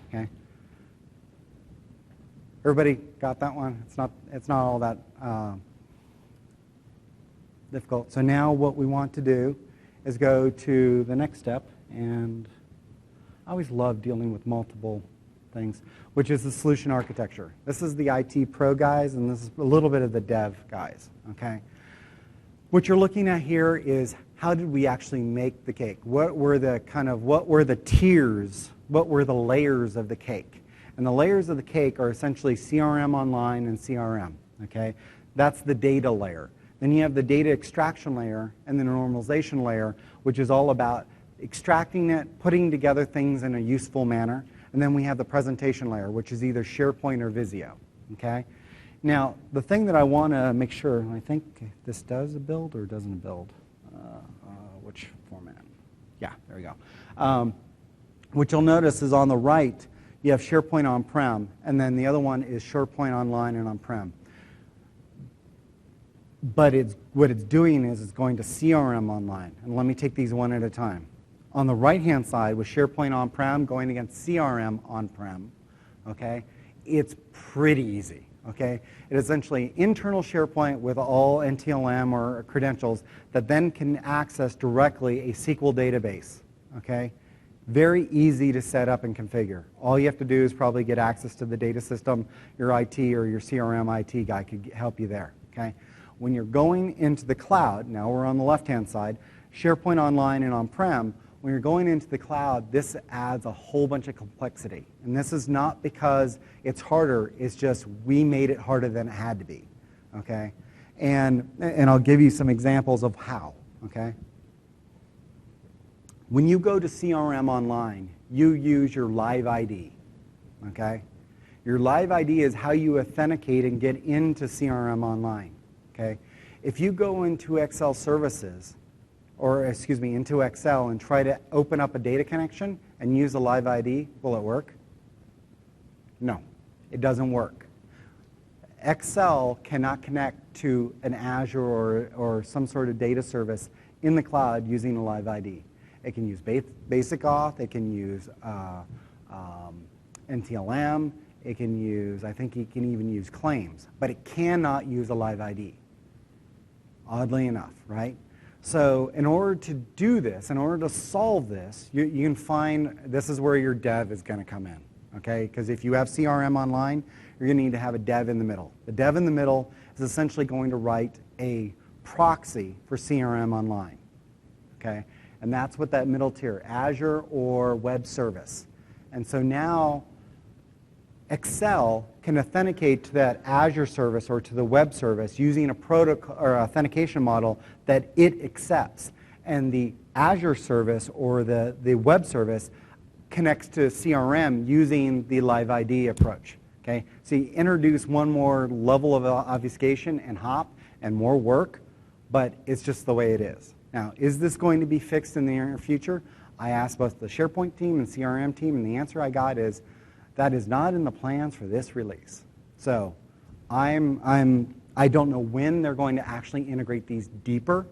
Okay? Everybody got that one? It's not all that difficult. So now what we want to do is go to the next step, and I always love dealing with multiple things, which is the solution architecture. This is the IT pro guys, and this is a little bit of the dev guys. Okay? What you're looking at here is how did we actually make the cake? What were the tiers? What were the layers of the cake? And the layers of the cake are essentially CRM Online and CRM. Okay? That's the data layer. Then you have the data extraction layer and the normalization layer, which is all about extracting it, putting together things in a useful manner. And then we have the presentation layer, which is either SharePoint or Visio. Okay? Now, the thing that I want to make sure, I think this does a build or doesn't build. Which format? Yeah, there we go. What you'll notice is on the right, you have SharePoint on-prem, and then the other one is SharePoint Online and on-prem. But what it's doing is it's going to CRM Online. And let me take these one at a time. On the right-hand side, with SharePoint on-prem going against CRM on-prem, okay, it's pretty easy. Okay? It is essentially internal SharePoint with all NTLM or credentials that then can access directly a SQL database. Okay? Very easy to set up and configure. All you have to do is probably get access to the data system. Your IT or your CRM IT guy could help you there. Okay? When you're going into the cloud, now we're on the left-hand side, SharePoint Online and on-prem, when you're going into the cloud, this adds a whole bunch of complexity. And this is not because it's harder, it's just we made it harder than it had to be. Okay? And I'll give you some examples of how. Okay? When you go to CRM Online, you use your Live ID. Okay? Your Live ID is how you authenticate and get into CRM Online. Okay? If you go into Excel services, or excuse me, into Excel and try to open up a data connection and use a Live ID, will it work? No. It doesn't work. Excel cannot connect to an Azure or some sort of data service in the cloud using a live ID. It can use basic auth, it can use NTLM, it can use, I think it can even use claims, but it cannot use a live ID, oddly enough, right? So in order to do this, in order to solve this, you can find, this is where your dev is going to come in, okay? Because if you have CRM online, you're going to need to have a dev in the middle. The dev in the middle is essentially going to write a proxy for CRM online, okay? And that's what that middle tier, Azure or web service. And so now Excel can authenticate to that Azure service or to the web service using a protocol or authentication model that it accepts. And the Azure service or the web service connects to CRM using the live ID approach. Okay? So you introduce one more level of obfuscation and hop and more work, but it's just the way it is. Now, is this going to be fixed in the near future? I asked both the SharePoint team and CRM team, and the answer I got is that is not in the plans for this release. So I don't know when they're going to actually integrate these deeper.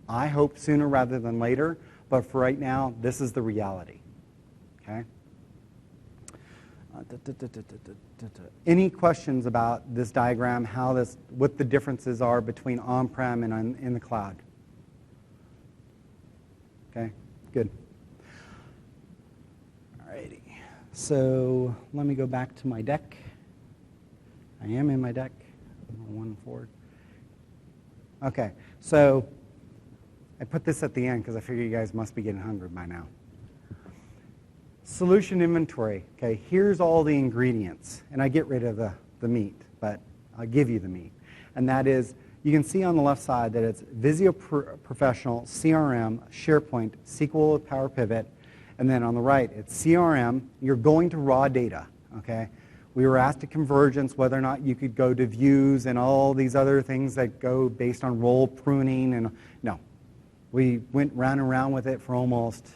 I hope sooner rather than later, but for right now, this is the reality. Okay? Any questions about this diagram, what the differences are between on-prem and in the cloud? Okay, good. Alrighty. So let me go back to my deck. I am in my deck. One forward. Okay, so I put this at the end because I figure you guys must be getting hungry by now. Solution inventory. Okay, here's all the ingredients. And I get rid of the meat, but I'll give you the meat. And that is, you can see on the left side that it's Visio Professional, CRM, SharePoint, SQL with Power Pivot, and then on the right, it's CRM. You're going to raw data, okay? We were asked at Convergence whether or not you could go to views and all these other things that go based on role pruning, and no. We went round and round with it for almost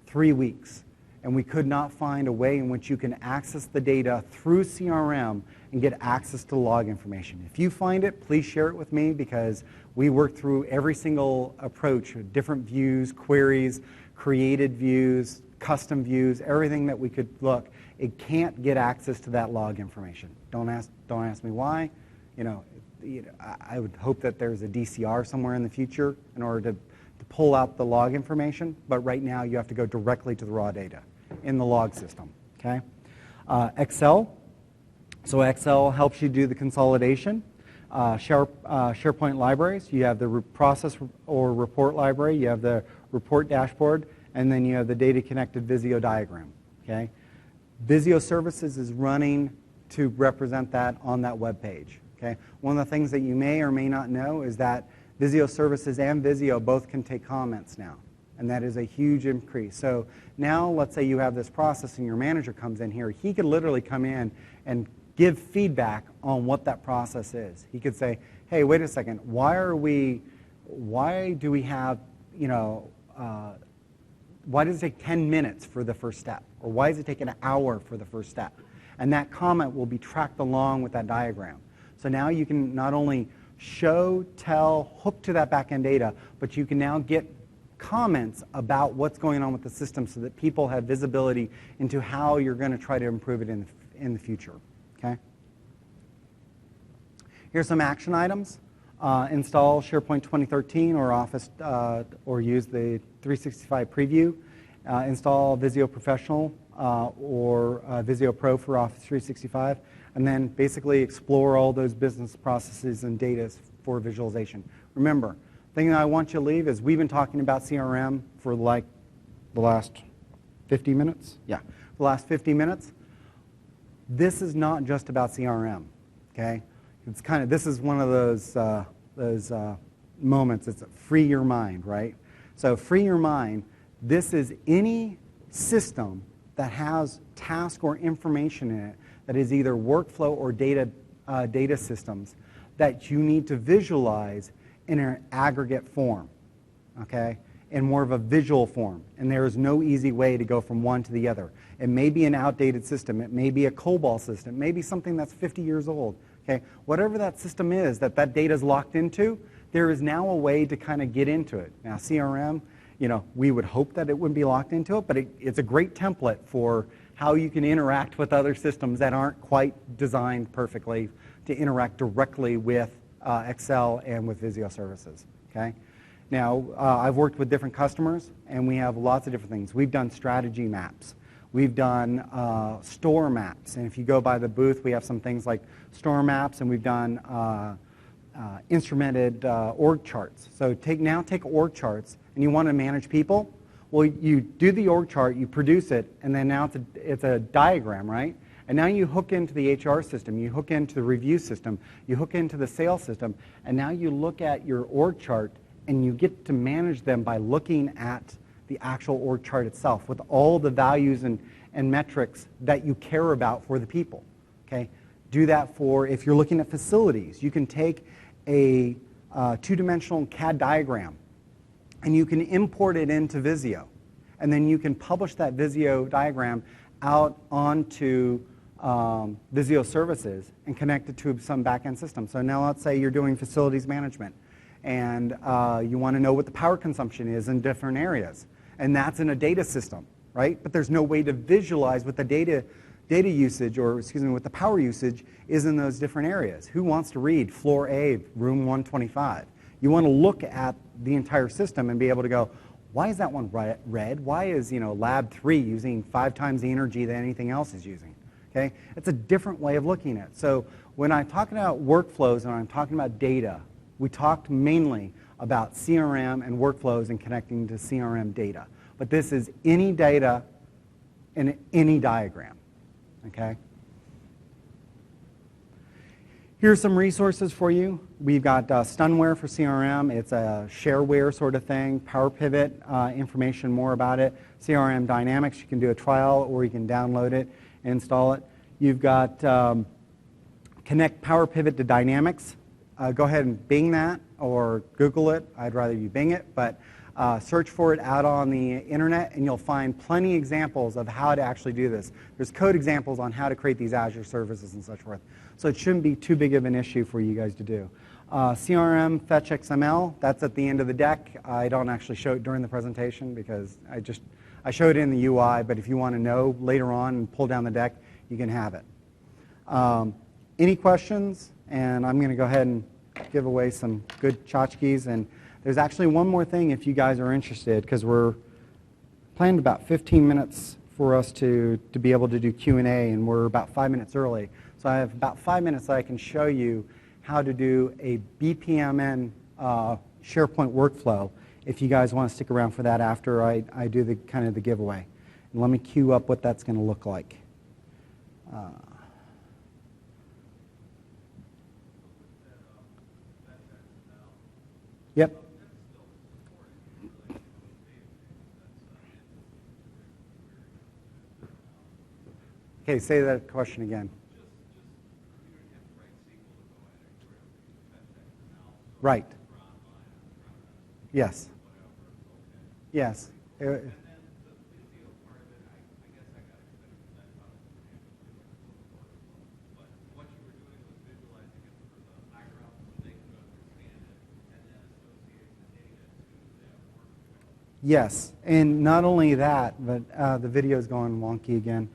3 weeks, and we could not find a way in which you can access the data through CRM and get access to log information. If you find it, please share it with me because we worked through every single approach, different views, queries, created views, custom views, everything that we could look. It can't get access to that log information. Don't ask me why. I would hope that there's a DCR somewhere in the future in order to pull out the log information, but right now you have to go directly to the raw data in the log system. Okay? Excel. So Excel helps you do the consolidation. SharePoint libraries. You have the process or report library. You have the report dashboard, and then you have the data connected Visio diagram. Okay? Visio Services is running to represent that on that web page. Okay? One of the things that you may or may not know is that Visio Services and Visio both can take comments now, and that is a huge increase. So now let's say you have this process and your manager comes in here. He could literally come in and give feedback on what that process is. He could say, hey, wait a second, why do we have, why does it take 10 minutes for the first step? Or why does it take an hour for the first step? And that comment will be tracked along with that diagram. So now you can not only show, tell, hook to that back-end data, but you can now get comments about what's going on with the system so that people have visibility into how you're going to try to improve it in the future. Okay? Here's some action items. Install SharePoint 2013 or Office, or use the 365 preview. Install Visio Professional or Visio Pro for Office 365. And then basically explore all those business processes and data for visualization. Remember, the thing that I want you to leave is we've been talking about CRM for like the last 50 minutes. Yeah, the last 50 minutes. This is not just about CRM, okay? It's kind of, this is one of those moments. It's free your mind, right? So free your mind. This is any system that has task or information in it that is either workflow or data systems that you need to visualize in an aggregate form, okay? in more of a visual form, and there is no easy way to go from one to the other. It may be an outdated system. It may be a COBOL system. It may be something that's 50 years old. Okay? Whatever that system is that data is locked into, there is now a way to kind of get into it. Now, CRM, we would hope that it wouldn't be locked into it, but it's a great template for how you can interact with other systems that aren't quite designed perfectly to interact directly with Excel and with Visio services. Okay? Now, I've worked with different customers, and we have lots of different things. We've done strategy maps. We've done store maps. And if you go by the booth, we have some things like store maps, and we've done instrumented org charts. So take org charts, and you want to manage people. Well, you do the org chart, you produce it, and then now it's a diagram, right? And now you hook into the HR system, you hook into the review system, you hook into the sales system, and now you look at your org chart, and you get to manage them by looking at the actual org chart itself with all the values and metrics that you care about for the people. Okay? Do that for, if you're looking at facilities, you can take a two-dimensional CAD diagram and you can import it into Visio. And then you can publish that Visio diagram out onto Visio services and connect it to some back-end system. So now let's say you're doing facilities management, and you want to know what the power consumption is in different areas. And that's in a data system, right? But there's no way to visualize what the data usage, or excuse me, what the power usage is in those different areas. Who wants to read floor A, room 125? You want to look at the entire system and be able to go, why is that one red? Why is lab 3 using 5 times the energy that anything else is using? Okay? It's a different way of looking at it. So when I'm talking about workflows and I'm talking about data, we talked mainly about CRM and workflows and connecting to CRM data. But this is any data in any diagram. Okay? Here's some resources for you. We've got Stunware for CRM. It's a shareware sort of thing. Power Pivot, information more about it. CRM Dynamics, you can do a trial or you can download it and install it. You've got Connect Power Pivot to Dynamics. Go ahead and Bing that or Google it. I'd rather you Bing it, but search for it out on the internet and you'll find plenty of examples of how to actually do this. There's code examples on how to create these Azure services and such forth. So it shouldn't be too big of an issue for you guys to do. CRM Fetch XML, that's at the end of the deck. I don't actually show it during the presentation because I showed it in the UI, but if you want to know later on and pull down the deck, you can have it. Any questions? And I'm going to go ahead and give away some good tchotchkes. And there's actually one more thing if you guys are interested, because we're planned about 15 minutes for us to be able to do Q&A, and we're about 5 minutes early. So I have about 5 minutes that I can show you how to do a BPMN SharePoint workflow if you guys want to stick around for that after I do the kind of the giveaway. And let me cue up what that's going to look like. Yep. Okay, say that question again. Right. Yes. Yes. Yes, and not only that, but the video is going wonky again.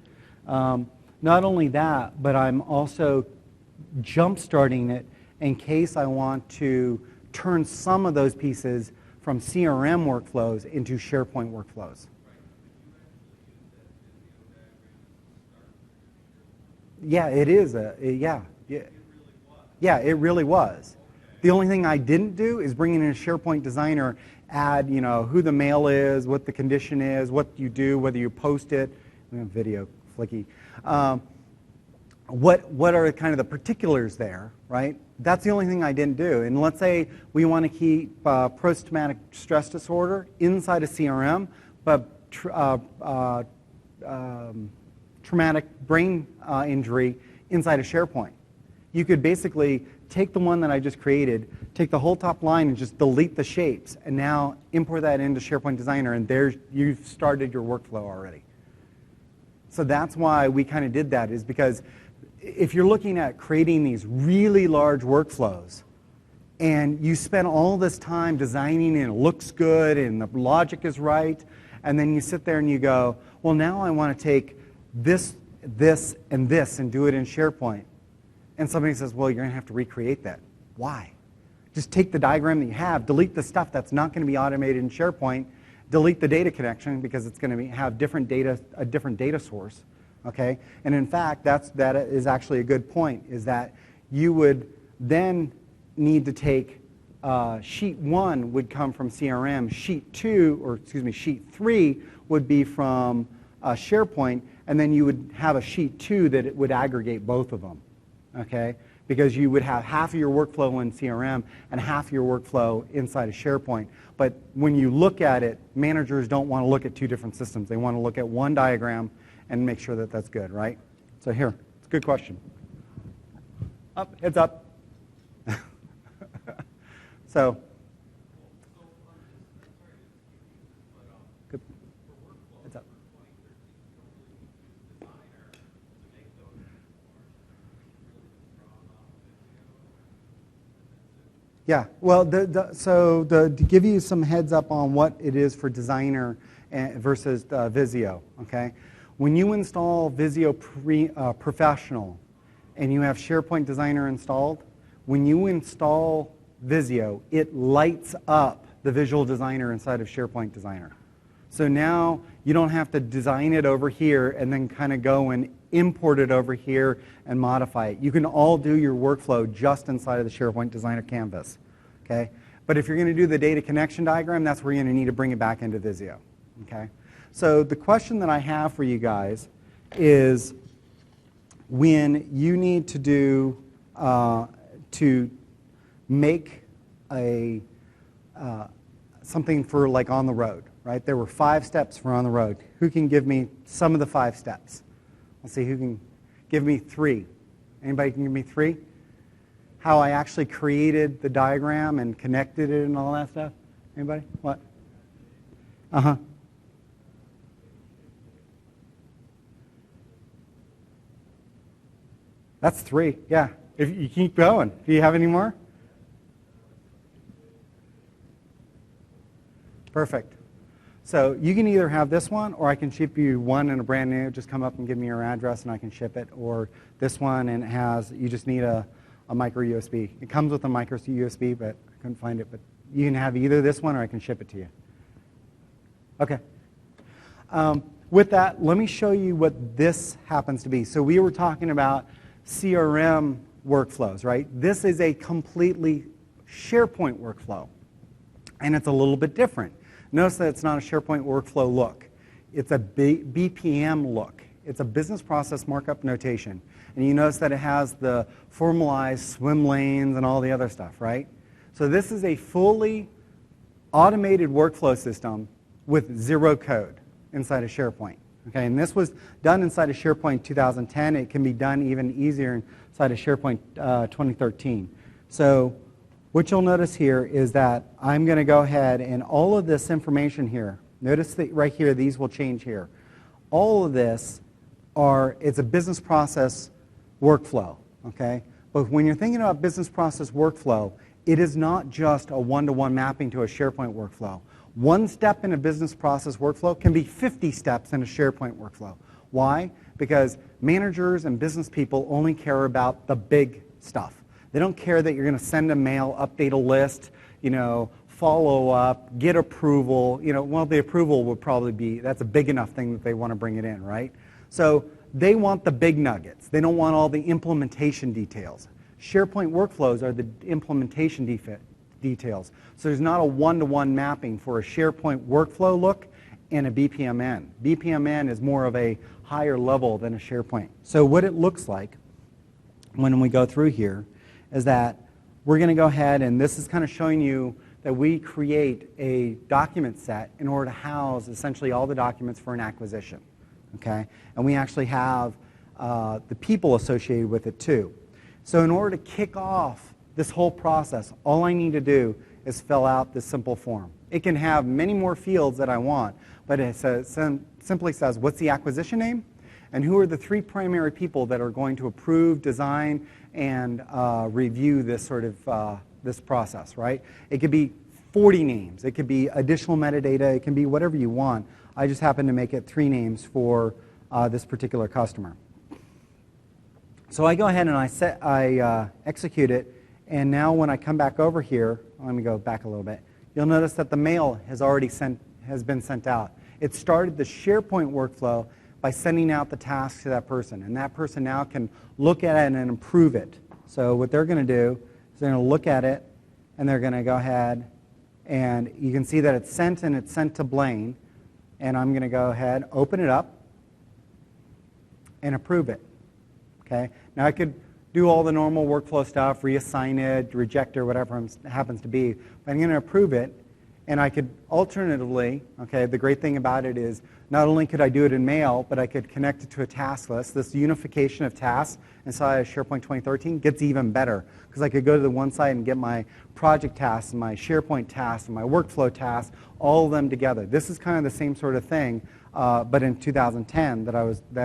Not only that, but I'm also jump-starting it in case I want to turn some of those pieces from CRM workflows into SharePoint workflows. Yeah, it is. Yeah, it really was. The only thing I didn't do is bring in a SharePoint designer, add who the mail is, what the condition is, what you do, whether you post it. Video flicky. What are kind of the particulars there, right? That's the only thing I didn't do. And let's say we want to keep post-traumatic stress disorder inside of CRM, but traumatic brain injury inside of SharePoint. You could basically take the one that I just created, take the whole top line and just delete the shapes, and now import that into SharePoint Designer, and there you've started your workflow already. So that's why we kind of did that, is because if you're looking at creating these really large workflows, and you spend all this time designing and it looks good and the logic is right, and then you sit there and you go, well, now I want to take this, this, and this and do it in SharePoint. And somebody says, well, you're going to have to recreate that. Why? Just take the diagram that you have, delete the stuff that's not going to be automated in SharePoint, delete the data connection because it's going to have different data, a different data source. Okay? And in fact, that is actually a good point, is that you would then need to take sheet 1 would come from CRM, sheet 3 would be from SharePoint, and then you would have a sheet 2 that it would aggregate both of them, okay? Because you would have half of your workflow in CRM and half of your workflow inside of SharePoint. But when you look at it, managers don't want to look at two different systems. They want to look at one diagram and make sure that that's good, right? So here, it's a good question. Up, heads up. So, good. Heads up. Yeah, well, to give you some heads up on what it is for Designer versus Visio, okay? When you install Visio Professional and you have SharePoint Designer installed, when you install Visio, it lights up the visual designer inside of SharePoint Designer. So now you don't have to design it over here and then kind of go and import it over here and modify it. You can all do your workflow just inside of the SharePoint Designer canvas. Okay? But if you're going to do the data connection diagram, that's where you're going to need to bring it back into Visio. Okay? So the question that I have for you guys is, when you need to do to make a something for like on the road, right? There were 5 steps for on the road. Who can give me some of the 5 steps? Let's see who can give me 3. Anybody can give me 3? How I actually created the diagram and connected it and all that stuff? Anybody? What? Uh-huh. That's 3, yeah. If you keep going. Do you have any more? Perfect. So you can either have this one, or I can ship you one in a brand new. Just come up and give me your address and I can ship it. Or this one, and it has, you just need a micro USB. It comes with a micro USB, but I couldn't find it. But you can have either this one or I can ship it to you. Okay. With that, let me show you what this happens to be. So we were talking about CRM workflows, right? This is a completely SharePoint workflow, and it's a little bit different. Notice that it's not a SharePoint workflow look. It's a BPM look. It's a business process markup notation. And you notice that it has the formalized swim lanes and all the other stuff, right? So this is a fully automated workflow system with 0 code inside of SharePoint. Okay, and this was done inside of SharePoint 2010. It can be done even easier inside of SharePoint 2013. So what you'll notice here is that I'm going to go ahead and all of this information here, notice that right here, these will change here. All of this it's a business process workflow, okay? But when you're thinking about business process workflow, it is not just a one-to-one mapping to a SharePoint workflow. One step in a business process workflow can be 50 steps in a SharePoint workflow. Why? Because managers and business people only care about the big stuff. They don't care that you're going to send a mail, update a list, follow up, get approval. Well, the approval would probably be, that's a big enough thing that they want to bring it in, right? So they want the big nuggets. They don't want all the implementation details. SharePoint workflows are the implementation details. So there's not a one-to-one mapping for a SharePoint workflow look and a BPMN. BPMN is more of a higher level than a SharePoint. So what it looks like when we go through here is that we're going to go ahead, and this is kind of showing you that we create a document set in order to house essentially all the documents for an acquisition. Okay? And we actually have the people associated with it too. So in order to kick off this whole process, all I need to do is fill out this simple form. It can have many more fields that I want, but it simply says, what's the acquisition name? And who are the 3 primary people that are going to approve, design, and review this sort of this process, right? It could be 40 names. It could be additional metadata. It can be whatever you want. I just happen to make it 3 names for this particular customer. So I go ahead and I execute it, and now when I come back over here, let me go back a little bit. You'll notice that the mail has been sent out. It started the SharePoint workflow by sending out the task to that person, and that person now can look at it and improve it. So what they're going to do is they're going to look at it, and they're going to go ahead, and you can see that it's sent, and it's sent to Blaine, and I'm going to go ahead, open it up, and approve it. Okay. Now I could do all the normal workflow stuff, reassign it, reject it, or whatever it happens to be, but I'm going to approve it, and I could alternatively, okay, the great thing about it is not only could I do it in mail, but I could connect it to a task list. This unification of tasks inside of SharePoint 2013 gets even better, because I could go to the one side and get my project tasks, and my SharePoint tasks, and my workflow tasks, all of them together. This is kind of the same sort of thing, but in 2010 that I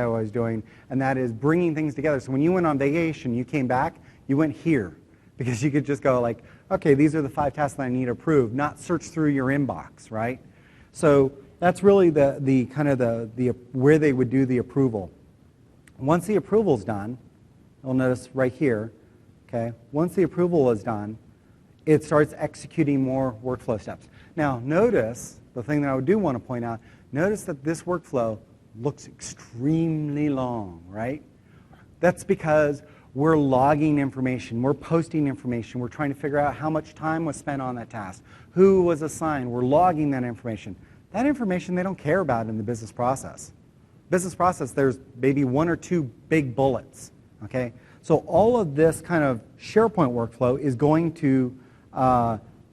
was doing, and that is bringing things together. So when you went on vacation, you came back, you went here, because you could just go like, okay, these are the 5 tasks that I need to approve, not search through your inbox, right? So that's really the kind of the where they would do the approval. Once the approval is done, you'll notice right here, okay, once the approval is done, it starts executing more workflow steps. Now notice, the thing that I do want to point out, notice that this workflow looks extremely long, right? That's because we're logging information, we're posting information, we're trying to figure out how much time was spent on that task, who was assigned, we're logging that information. That information they don't care about in the business process. Business process, there's maybe 1 or 2 big bullets, okay? So all of this kind of SharePoint workflow is going to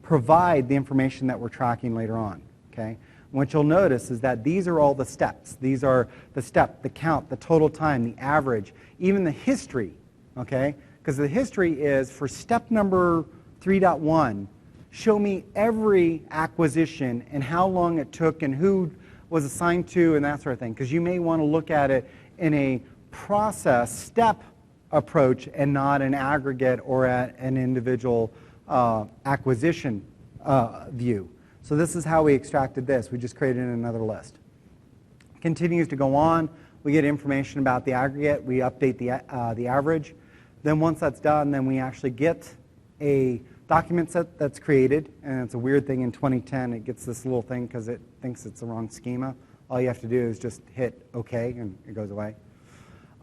provide the information that we're tracking later on, okay? What you'll notice is that these are all the steps. These are the step, the count, the total time, the average, even the history, okay? Because the history is for step number 3.1, show me every acquisition and how long it took and who was assigned to and that sort of thing. Because you may want to look at it in a process step approach and not an aggregate or at an individual acquisition view. So this is how we extracted this. We just created another list. Continues to go on. We get information about the aggregate. We update the average. Then once that's done, then we actually get a document set that's created. And it's a weird thing in 2010. It gets this little thing because it thinks it's the wrong schema. All you have to do is just hit OK, and it goes away.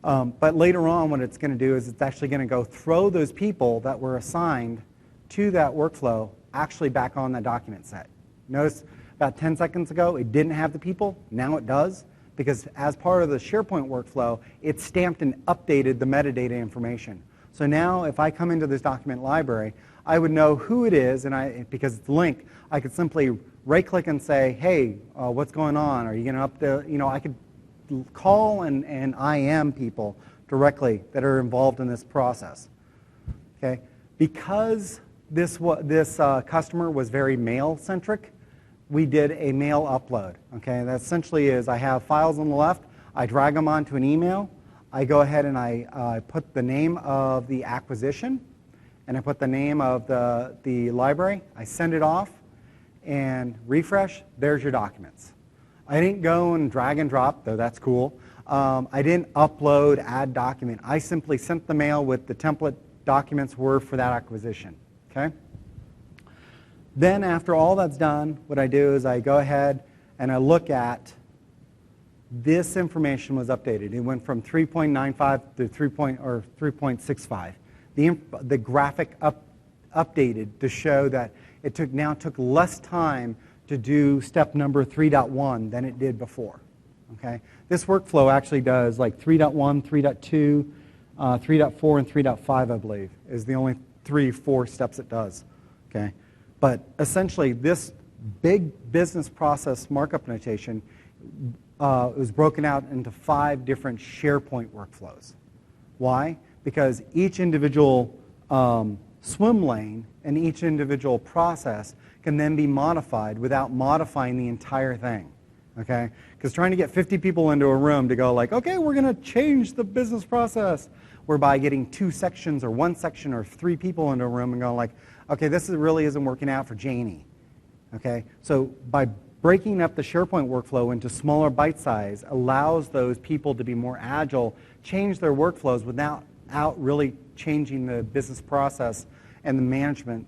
But later on, what it's going to do is it's actually going to go throw those people that were assigned to that workflow actually back on that document set. Notice about 10 seconds ago, it didn't have the people. Now it does, because as part of the SharePoint workflow, it stamped and updated the metadata information. So now if I come into this document library, I would know who it is, and because it's linked, I could simply right-click and say, hey, what's going on? Are you going to update? I could call and IM people directly that are involved in this process. Okay, because this customer was very mail-centric, we did a mail upload. Okay, that essentially is I have files on the left, I drag them onto an email, I go ahead and I put the name of the acquisition, and I put the name of the library, I send it off, and refresh, there's your documents. I didn't go and drag and drop, though that's cool. I didn't upload, add document. I simply sent the mail with the template documents were for that acquisition. Okay? Then after all that's done, what I do is I go ahead and I look at this information was updated. It went from 3.95 to 3.65. The graphic updated to show that it now took less time to do step number 3.1 than it did before. Okay? This workflow actually does like 3.1, 3.2, 3.4, and 3.5, I believe, is the only 3-4 steps it does. Okay? But essentially, this big business process markup notation was broken out into 5 different SharePoint workflows. Why? Because each individual swim lane in each individual process can then be modified without modifying the entire thing, okay? Because trying to get 50 people into a room to go like, okay, we're going to change the business process, whereby getting 2 sections or 1 section or 3 people into a room and going like, okay, this really isn't working out for Janie, okay? So by breaking up the SharePoint workflow into smaller bite size allows those people to be more agile, change their workflows without really changing the business process and the management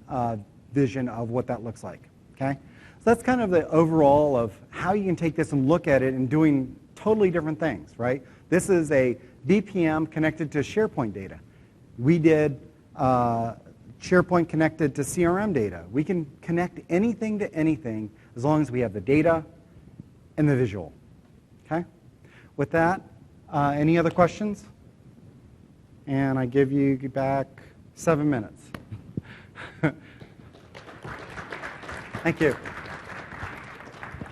vision of what that looks like, okay? So that's kind of the overall of how you can take this and look at it and doing totally different things, right? This is a BPM connected to SharePoint data. We did SharePoint connected to CRM data. We can connect anything to anything as long as we have the data and the visual, okay? With that, any other questions? And I give you back 7 minutes. Thank you.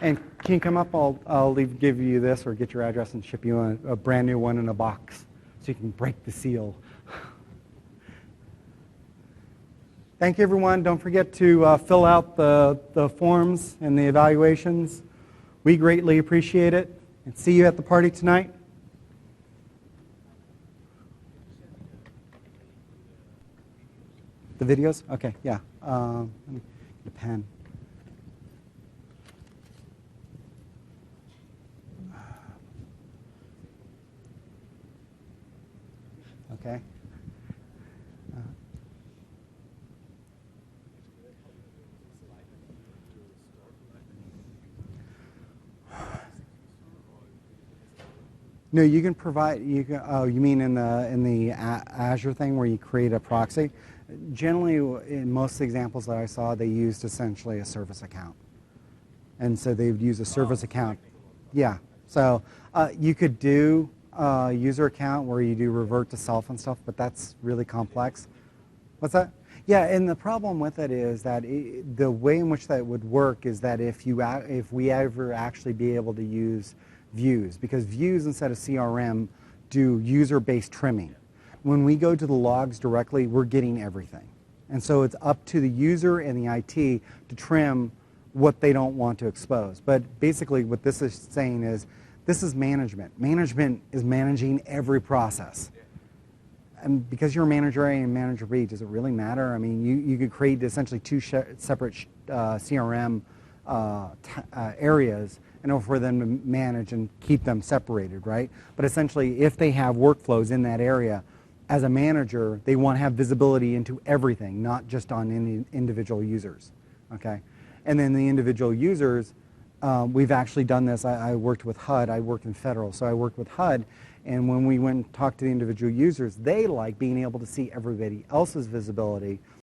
And can you come up? I'll give you this or get your address and ship you a brand new one in a box so you can break the seal. Thank you, everyone. Don't forget to fill out the forms and the evaluations. We greatly appreciate it. And see you at the party tonight. The videos? Okay, yeah. Let me get a pen. Okay. No, you can provide. You can. Oh, you mean in the Azure thing where you create a proxy? Generally, in most examples that I saw, they used essentially a service account, and so they would use a service account. Yeah. So you could do a user account where you do revert to self and stuff, but that's really complex. What's that? Yeah, and the problem with it is that the way in which that would work is that if we ever actually be able to use views, because views instead of CRM do user-based trimming. When we go to the logs directly, we're getting everything. And so it's up to the user and the IT to trim what they don't want to expose. But basically what this is saying is, this is management. Management is managing every process. And because you're manager A and manager B, does it really matter? I mean, you could create essentially 2 separate CRM areas in order for them to manage and keep them separated, right? But essentially, if they have workflows in that area, as a manager, they want to have visibility into everything, not just on any individual users, okay? And then the individual users, we've actually done this. I worked with HUD. I worked in federal, so I worked with HUD. And when we went and talked to the individual users, they like being able to see everybody else's visibility